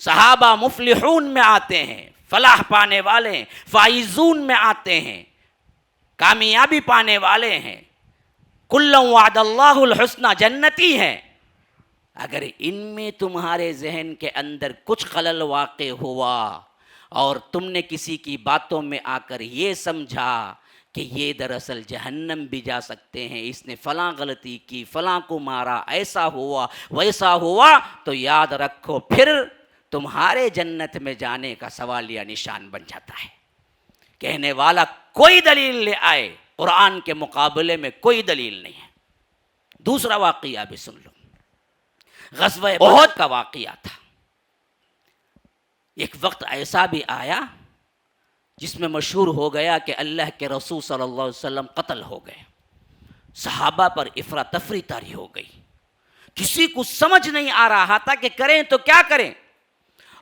صحابہ مفلحون میں آتے ہیں، فلاح پانے والے ہیں، فائزون میں آتے ہیں، کامیابی پانے والے ہیں، کُلًّا وعد اللہ الحسنى، جنتی ہیں. اگر ان میں تمہارے ذہن کے اندر کچھ خلل واقع ہوا اور تم نے کسی کی باتوں میں آ کر یہ سمجھا کہ یہ دراصل جہنم بھی جا سکتے ہیں، اس نے فلاں غلطی کی، فلاں کو مارا، ایسا ہوا ویسا ہوا، تو یاد رکھو پھر تمہارے جنت میں جانے کا سوالیہ نشان بن جاتا ہے. کہنے والا کوئی دلیل لے آئے، قرآن کے مقابلے میں کوئی دلیل نہیں ہے. دوسرا واقعہ بھی سن لو، غزوہ احد کا واقعہ تھا. ایک وقت ایسا بھی آیا جس میں مشہور ہو گیا کہ اللہ کے رسول صلی اللہ علیہ وسلم قتل ہو گئے. صحابہ پر افراتفری طاری ہو گئی. کسی کو سمجھ نہیں آ رہا تھا کہ کریں تو کیا کریں.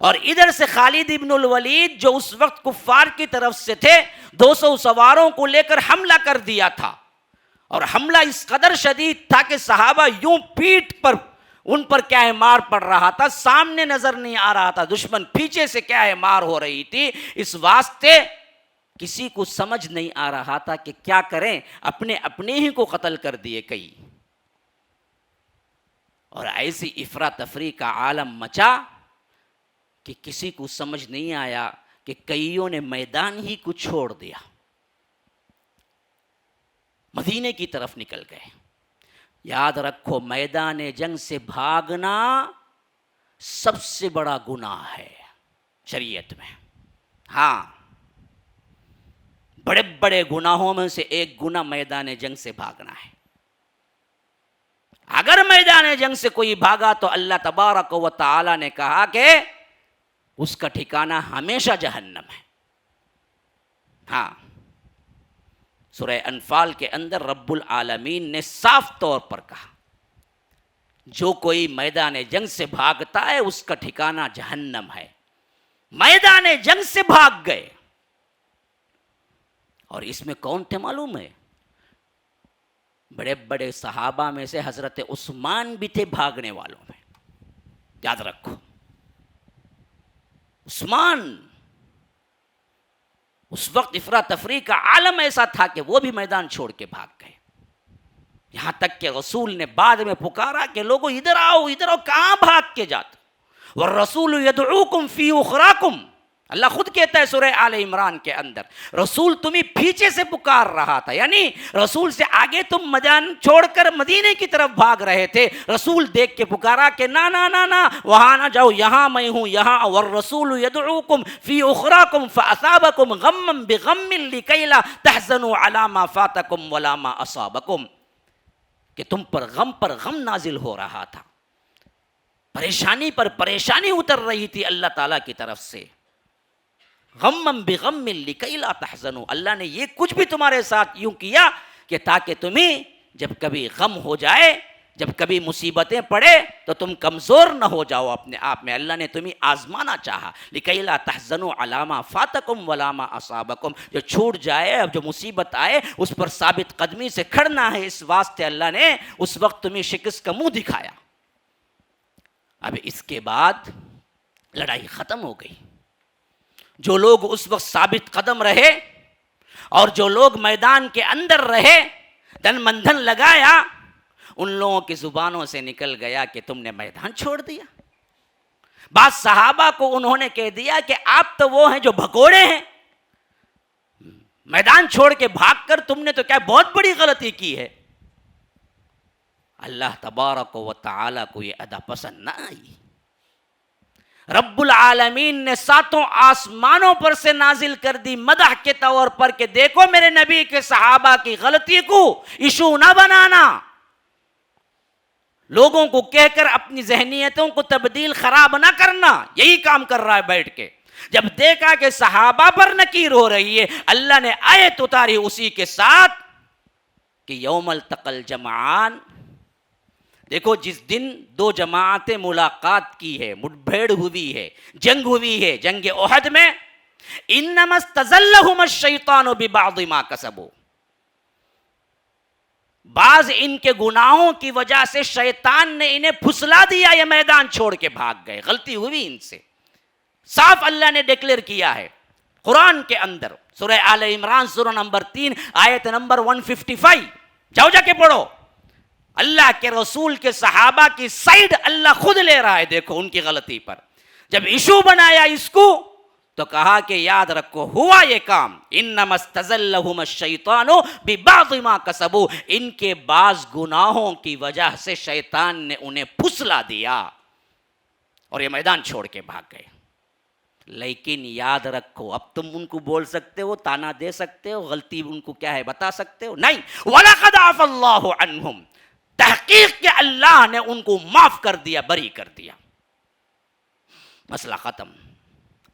اور ادھر سے خالد ابن الولید جو اس وقت کفار کی طرف سے تھے، 200 سواروں کو لے کر حملہ کر دیا تھا. اور حملہ اس قدر شدید تھا کہ صحابہ یوں پیٹھ پر ان پر کیا ہے مار پڑ رہا تھا، سامنے نظر نہیں آ رہا تھا دشمن، پیچھے سے کیا ہے مار ہو رہی تھی. اس واسطے کسی کو سمجھ نہیں آ رہا تھا کہ کیا کریں. اپنے ہی کو قتل کر دیے کئی. اور ایسی افراتفری کا عالم مچا کہ کسی کو سمجھ نہیں آیا کہ کئیوں نے میدان ہی کو چھوڑ دیا، مدینے کی طرف نکل گئے. یاد رکھو میدان جنگ سے بھاگنا سب سے بڑا گناہ ہے شریعت میں. ہاں، بڑے بڑے گناہوں میں سے ایک گناہ میدان جنگ سے بھاگنا ہے. اگر میدان جنگ سے کوئی بھاگا تو اللہ تبارک و تعالی نے کہا کہ اس کا ٹھکانہ ہمیشہ جہنم ہے. ہاں، سورہ انفال کے اندر رب العالمین نے صاف طور پر کہا جو کوئی میدان جنگ سے بھاگتا ہے اس کا ٹھکانہ جہنم ہے. میدان جنگ سے بھاگ گئے. اور اس میں کون تھے معلوم ہے؟ بڑے بڑے صحابہ میں سے حضرت عثمان بھی تھے بھاگنے والوں میں. یاد رکھو، عثمان اس وقت افراتفری کا عالم ایسا تھا کہ وہ بھی میدان چھوڑ کے بھاگ گئے. یہاں تک کہ رسول نے بعد میں پکارا کہ لوگوں ادھر آؤ ادھر آؤ، کہاں بھاگ کے جاتے؟ والرسول یدعوکم فی اخراکم، اللہ خود کہتا ہے سورہ آل عمران کے اندر، رسول تمہیں پیچھے سے پکار رہا تھا. یعنی رسول سے آگے تم میدان چھوڑ کر مدینے کی طرف بھاگ رہے تھے. رسول دیکھ کے پکارا کہ نا نا نا نا، وہاں نہ جاؤ، یہاں میں ہوں، یہاں. والرسول یدعوکم فی اخراکم فاصابکم غما بغم لکی لا تحزنوا علی ما فاتکم ولا ما اصابکم، کہ تم پر غم نازل ہو رہا تھا، پریشانی پر پریشانی اتر رہی تھی اللہ تعالیٰ کی طرف سے. غمم بغم لکی لا تحزنوا، اللہ نے یہ کچھ بھی تمہارے ساتھ یوں کیا کہ تاکہ تمہیں جب کبھی غم ہو جائے، جب کبھی مصیبتیں پڑے تو تم کمزور نہ ہو جاؤ اپنے آپ میں. اللہ نے تمہیں آزمانا چاہا. لکی لا تحزنوا علی ما فاتکم ولا ما اصابکم، جو چھوٹ جائے، اب جو مصیبت آئے اس پر ثابت قدمی سے کھڑنا ہے، اس واسطے اللہ نے اس وقت تمہیں شکست کا منہ دکھایا. اب اس کے بعد لڑائی ختم ہو گئی. جو لوگ اس وقت ثابت قدم رہے اور جو لوگ میدان کے اندر رہے، دن مندھن لگایا، ان لوگوں کی زبانوں سے نکل گیا کہ تم نے میدان چھوڑ دیا. بعض صحابہ کو انہوں نے کہہ دیا کہ آپ تو وہ ہیں جو بھگوڑے ہیں، میدان چھوڑ کے بھاگ کر تم نے تو کیا بہت بڑی غلطی کی ہے. اللہ تبارک و تعالی کو یہ ادا پسند نہ آئی. رب العالمین نے ساتوں آسمانوں پر سے نازل کر دی مدح کے طور پر کہ دیکھو میرے نبی کے صحابہ کی غلطی کو ایشو نہ بنانا، لوگوں کو کہہ کر اپنی ذہنیتوں کو تبدیل خراب نہ کرنا. یہی کام کر رہا ہے بیٹھ کے. جب دیکھا کہ صحابہ پر نکیر ہو رہی ہے، اللہ نے آیت اتاری اسی کے ساتھ کہ یوم التقى الجمعان. دیکھو جس دن دو جماعتیں ملاقات کی ہے، مٹبھیڑ ہوئی ہے، جنگ ہوئی ہے، جنگ احد میں، انما استزلهم الشیطان ببعض ما کسبوا، بعض ان کے گناہوں کی وجہ سے شیطان نے انہیں پھسلا دیا، یہ میدان چھوڑ کے بھاگ گئے، غلطی ہوئی ان سے. صاف اللہ نے ڈکلیئر کیا ہے قرآن کے اندر، سورہ آل عمران سورہ نمبر 3 آیت نمبر 155. جاؤ جا کے پڑھو. اللہ کے رسول کے صحابہ کی سائیڈ اللہ خود لے رہا ہے. دیکھو ان کی غلطی پر جب ایشو بنایا اس کو تو کہا کہ یاد رکھو ہوا یہ کام، انما استزلهم الشیطان ببعض ما کسبوا، ان کے بعض گناہوں کی وجہ سے شیطان نے انہیں پھسلا دیا اور یہ میدان چھوڑ کے بھاگ گئے. لیکن یاد رکھو اب تم ان کو بول سکتے ہو، تانا دے سکتے ہو، غلطی ان کو کیا ہے بتا سکتے ہو؟ نہیں. وَلَقَدْ عَفَا اللَّهُ عَنْهُمْ، تحقیق کہ اللہ نے ان کو معاف کر دیا، بری کر دیا. مسئلہ ختم.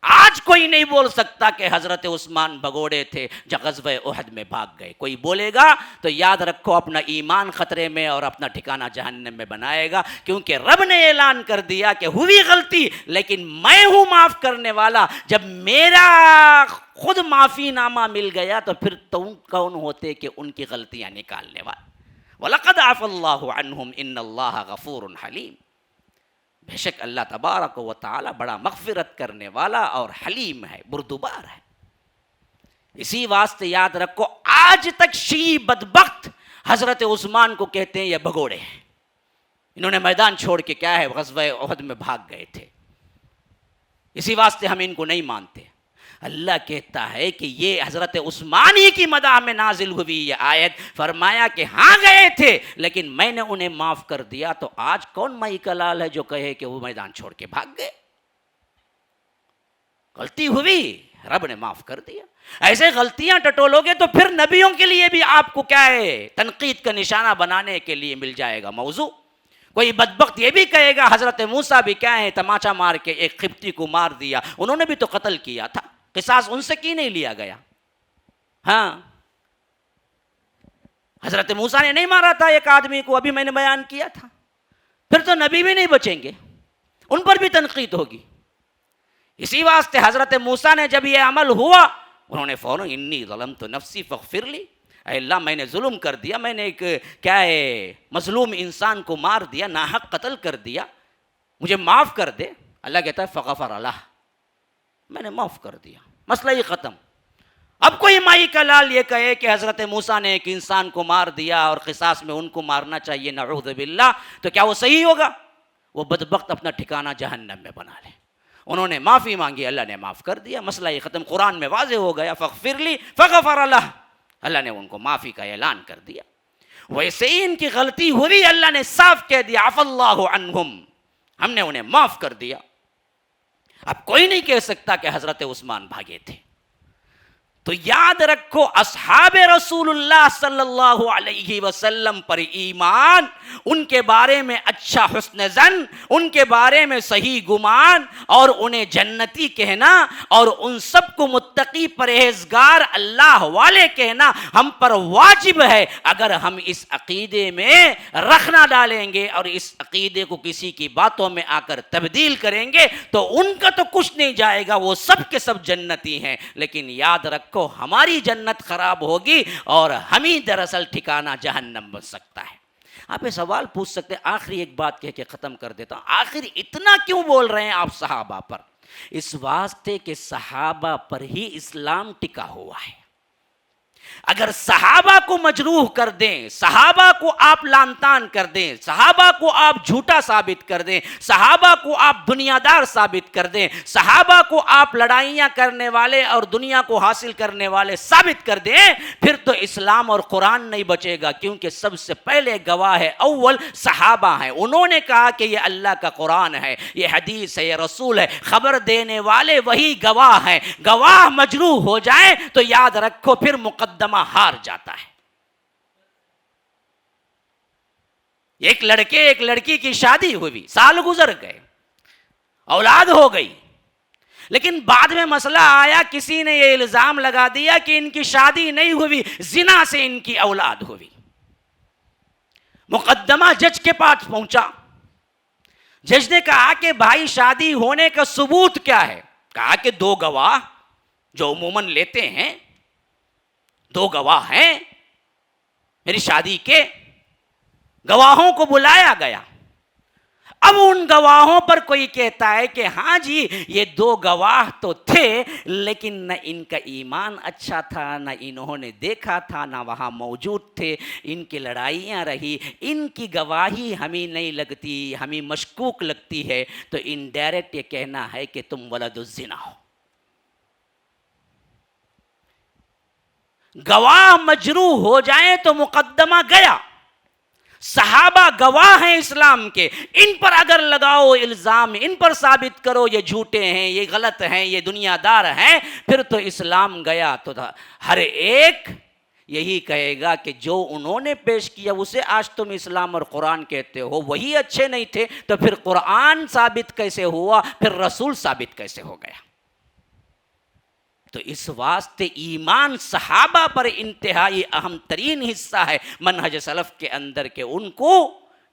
آج کوئی نہیں بول سکتا کہ حضرت عثمان بھگوڑے تھے جو غزوہ احد میں بھاگ گئے. کوئی بولے گا تو یاد رکھو اپنا ایمان خطرے میں اور اپنا ٹھکانہ جہنم میں بنائے گا، کیونکہ رب نے اعلان کر دیا کہ ہوئی غلطی لیکن میں ہوں معاف کرنے والا. جب میرا خود معافی نامہ مل گیا تو پھر تم کون ہوتے کہ ان کی غلطیاں نکالنے والے. وَلَقَدْ عَفَا اللَّهُ عَنْهُمْ إِنَّ اللَّهَ غَفُورٌ حَلِيمٌ. بے شک اللہ تبارک و تعالی بڑا مغفرت کرنے والا اور حلیم ہے، بردبار ہے. اسی واسطے یاد رکھو آج تک شیعی بدبخت حضرت عثمان کو کہتے ہیں یہ بھگوڑے ہیں، انہوں نے میدان چھوڑ کے کیا ہے غزوہ احد میں بھاگ گئے تھے. اسی واسطے ہم ان کو نہیں مانتے. اللہ کہتا ہے کہ یہ حضرت عثمان ہی کی مداح میں نازل ہوئی یہ آیت. فرمایا کہ ہاں گئے تھے لیکن میں نے انہیں معاف کر دیا. تو آج کون مائی کا لال ہے جو کہے کہ وہ میدان چھوڑ کے بھاگ گئے؟ غلطی ہوئی، رب نے معاف کر دیا. ایسے غلطیاں ٹٹولو گے تو پھر نبیوں کے لیے بھی آپ کو کیا ہے تنقید کا نشانہ بنانے کے لیے مل جائے گا موضوع. کوئی بدبخت یہ بھی کہے گا حضرت موسیٰ بھی کیا ہے تماچا مار کے ایک قبطی کو مار دیا، انہوں نے بھی تو قتل کیا تھا، قصاص ان سے کی نہیں لیا گیا؟ ہاں حضرت موسیٰ نے نہیں مارا تھا ایک آدمی کو، ابھی میں نے بیان کیا تھا. پھر تو نبی بھی نہیں بچیں گے، ان پر بھی تنقید ہوگی. اسی واسطے حضرت موسیٰ نے جب یہ عمل ہوا انہوں نے فوراً انی ظلمت نفسی فاغفر لی، اے اللہ میں نے ظلم کر دیا، میں نے ایک کیا ہے مظلوم انسان کو مار دیا، ناحق قتل کر دیا، مجھے معاف کر دے. اللہ کہتا ہے فغفر اللہ، میں نے معاف کر دیا، مسئلہ ہی ختم. اب کوئی مائی کا لال یہ کہے کہ حضرت موسیٰ نے ایک انسان کو مار دیا اور قصاص میں ان کو مارنا چاہیے، نعوذ باللہ، تو کیا وہ صحیح ہوگا؟ وہ بدبخت اپنا ٹھکانہ جہنم میں بنا لے. انہوں نے معافی مانگی، اللہ نے معاف کر دیا، مسئلہ ہی ختم. قرآن میں واضح ہو گیا فاغفر لی فغفر اللہ، اللہ نے ان کو معافی کا اعلان کر دیا. ویسے ہی ان کی غلطی ہوئی، اللہ نے صاف کہہ دیا عفا اللہ عنہم، ہم نے انہیں معاف کر دیا. اب کوئی نہیں کہہ سکتا کہ حضرت عثمان بھاگے تھے. تو یاد رکھو اصحاب رسول اللہ صلی اللہ علیہ وسلم پر ایمان، ان کے بارے میں اچھا حسن ظن، ان کے بارے میں صحیح گمان اور انہیں جنتی کہنا اور ان سب کو متقی پرہیزگار اللہ والے کہنا ہم پر واجب ہے۔ اگر ہم اس عقیدے میں رکھنا ڈالیں گے اور اس عقیدے کو کسی کی باتوں میں آ کر تبدیل کریں گے تو ان کا تو کچھ نہیں جائے گا، وہ سب کے سب جنتی ہیں، لیکن یاد رکھو کو ہماری جنت خراب ہوگی اور ہم ہی دراصل ٹھکانہ جہنم بن سکتا ہے۔ آپ یہ سوال پوچھ سکتے ہیں، آخری ایک بات کہہ کے ختم کر دیتا ہوں، آخر اتنا کیوں بول رہے ہیں آپ صحابہ پر؟ اس واسطے کہ صحابہ پر ہی اسلام ٹکا ہوا ہے۔ اگر صحابہ کو مجروح کر دیں، صحابہ کو آپ لانتان کر دیں، صحابہ کو آپ جھوٹا ثابت کر دیں، صحابہ کو آپ دنیا دار ثابت کر دیں، صحابہ کو آپ لڑائیاں کرنے والے اور دنیا کو حاصل کرنے والے ثابت کر دیں، پھر تو اسلام اور قرآن نہیں بچے گا، کیونکہ سب سے پہلے گواہ اول صحابہ ہیں۔ انہوں نے کہا کہ یہ اللہ کا قرآن ہے، یہ حدیث ہے، یہ رسول ہے، خبر دینے والے وہی گواہ ہیں۔ گواہ مجروح ہو جائیں تو یاد رکھو پھر مقدمہ ہار جاتا ہے۔ ایک لڑکے ایک لڑکی کی شادی ہوئی، سال گزر گئے، اولاد ہو گئی، لیکن بعد میں مسئلہ آیا، کسی نے یہ الزام لگا دیا کہ ان کی شادی نہیں ہوئی، زنا سے ان کی اولاد ہوئی۔ مقدمہ جج کے پاس پہنچا، جج نے کہا کہ بھائی شادی ہونے کا ثبوت کیا ہے؟ کہا کہ دو گواہ جو عموماً لیتے ہیں، دو گواہ ہیں میری شادی کے۔ گواہوں کو بلایا گیا۔ اب ان گواہوں پر کوئی کہتا ہے کہ ہاں جی یہ دو گواہ تو تھے، لیکن نہ ان کا ایمان اچھا تھا، نہ انہوں نے دیکھا تھا، نہ وہاں موجود تھے، ان کی لڑائیاں رہی، ان کی گواہی ہمیں نہیں لگتی، ہمیں مشکوک لگتی ہے، تو انڈائریکٹ یہ کہنا ہے کہ تم ولد الزنا ہو۔ گواہ مجروح ہو جائیں تو مقدمہ گیا۔ صحابہ گواہ ہیں اسلام کے، ان پر اگر لگاؤ الزام، ان پر ثابت کرو یہ جھوٹے ہیں، یہ غلط ہیں، یہ دنیا دار ہیں، پھر تو اسلام گیا۔ تو ہر ایک یہی کہے گا کہ جو انہوں نے پیش کیا اسے آج تم اسلام اور قرآن کہتے ہو، وہی اچھے نہیں تھے، تو پھر قرآن ثابت کیسے ہوا، پھر رسول ثابت کیسے ہو گیا؟ تو اس واسطے ایمان صحابہ پر انتہائی اہم ترین حصہ ہے منہج سلف کے اندر، کہ ان کو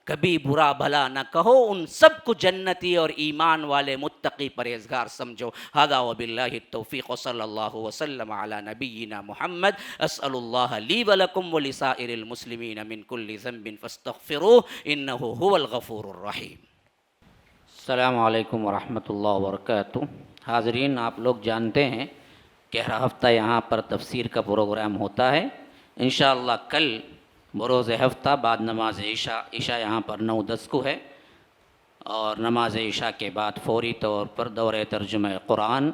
کبھی برا بھلا نہ کہو، ان سب کو جنتی اور ایمان والے متقی پرہیزگار سمجھو۔ ھذا وباللہ التوفیق وصلی اللہ وسلم علی نبینا محمد۔ اسأل اللہ لی ولکم ولسائر المسلمین من کل ذنب فاستغفروہ انہ هو الغفور الرحیم۔ السلام علیکم ورحمۃ اللہ وبرکاتہ۔ حاضرین، آپ لوگ جانتے ہیں کہ ہر ہفتہ یہاں پر تفسیر کا پروگرام ہوتا ہے۔ انشاءاللہ کل بروز ہفتہ بعد نماز عشاء یہاں پر 9:10 کو ہے، اور نماز عشاء کے بعد فوری طور پر دورہ ترجمہ قرآن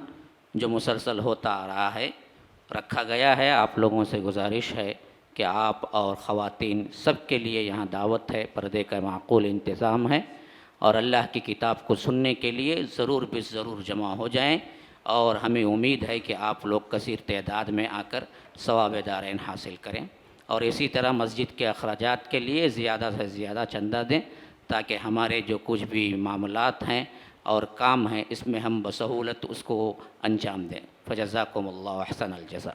جو مسلسل ہوتا آ رہا ہے رکھا گیا ہے۔ آپ لوگوں سے گزارش ہے کہ آپ اور خواتین سب کے لیے یہاں دعوت ہے، پردے کا معقول انتظام ہے، اور اللہ کی کتاب کو سننے کے لیے ضرور ضرور جمع ہو جائیں، اور ہمیں امید ہے کہ آپ لوگ کثیر تعداد میں آ کر ثواب دارین حاصل کریں، اور اسی طرح مسجد کے اخراجات کے لیے زیادہ سے زیادہ چندہ دیں، تاکہ ہمارے جو کچھ بھی معاملات ہیں اور کام ہیں اس میں ہم بسہولت اس کو انجام دیں۔ فجزاکم اللہ احسن الجزاء۔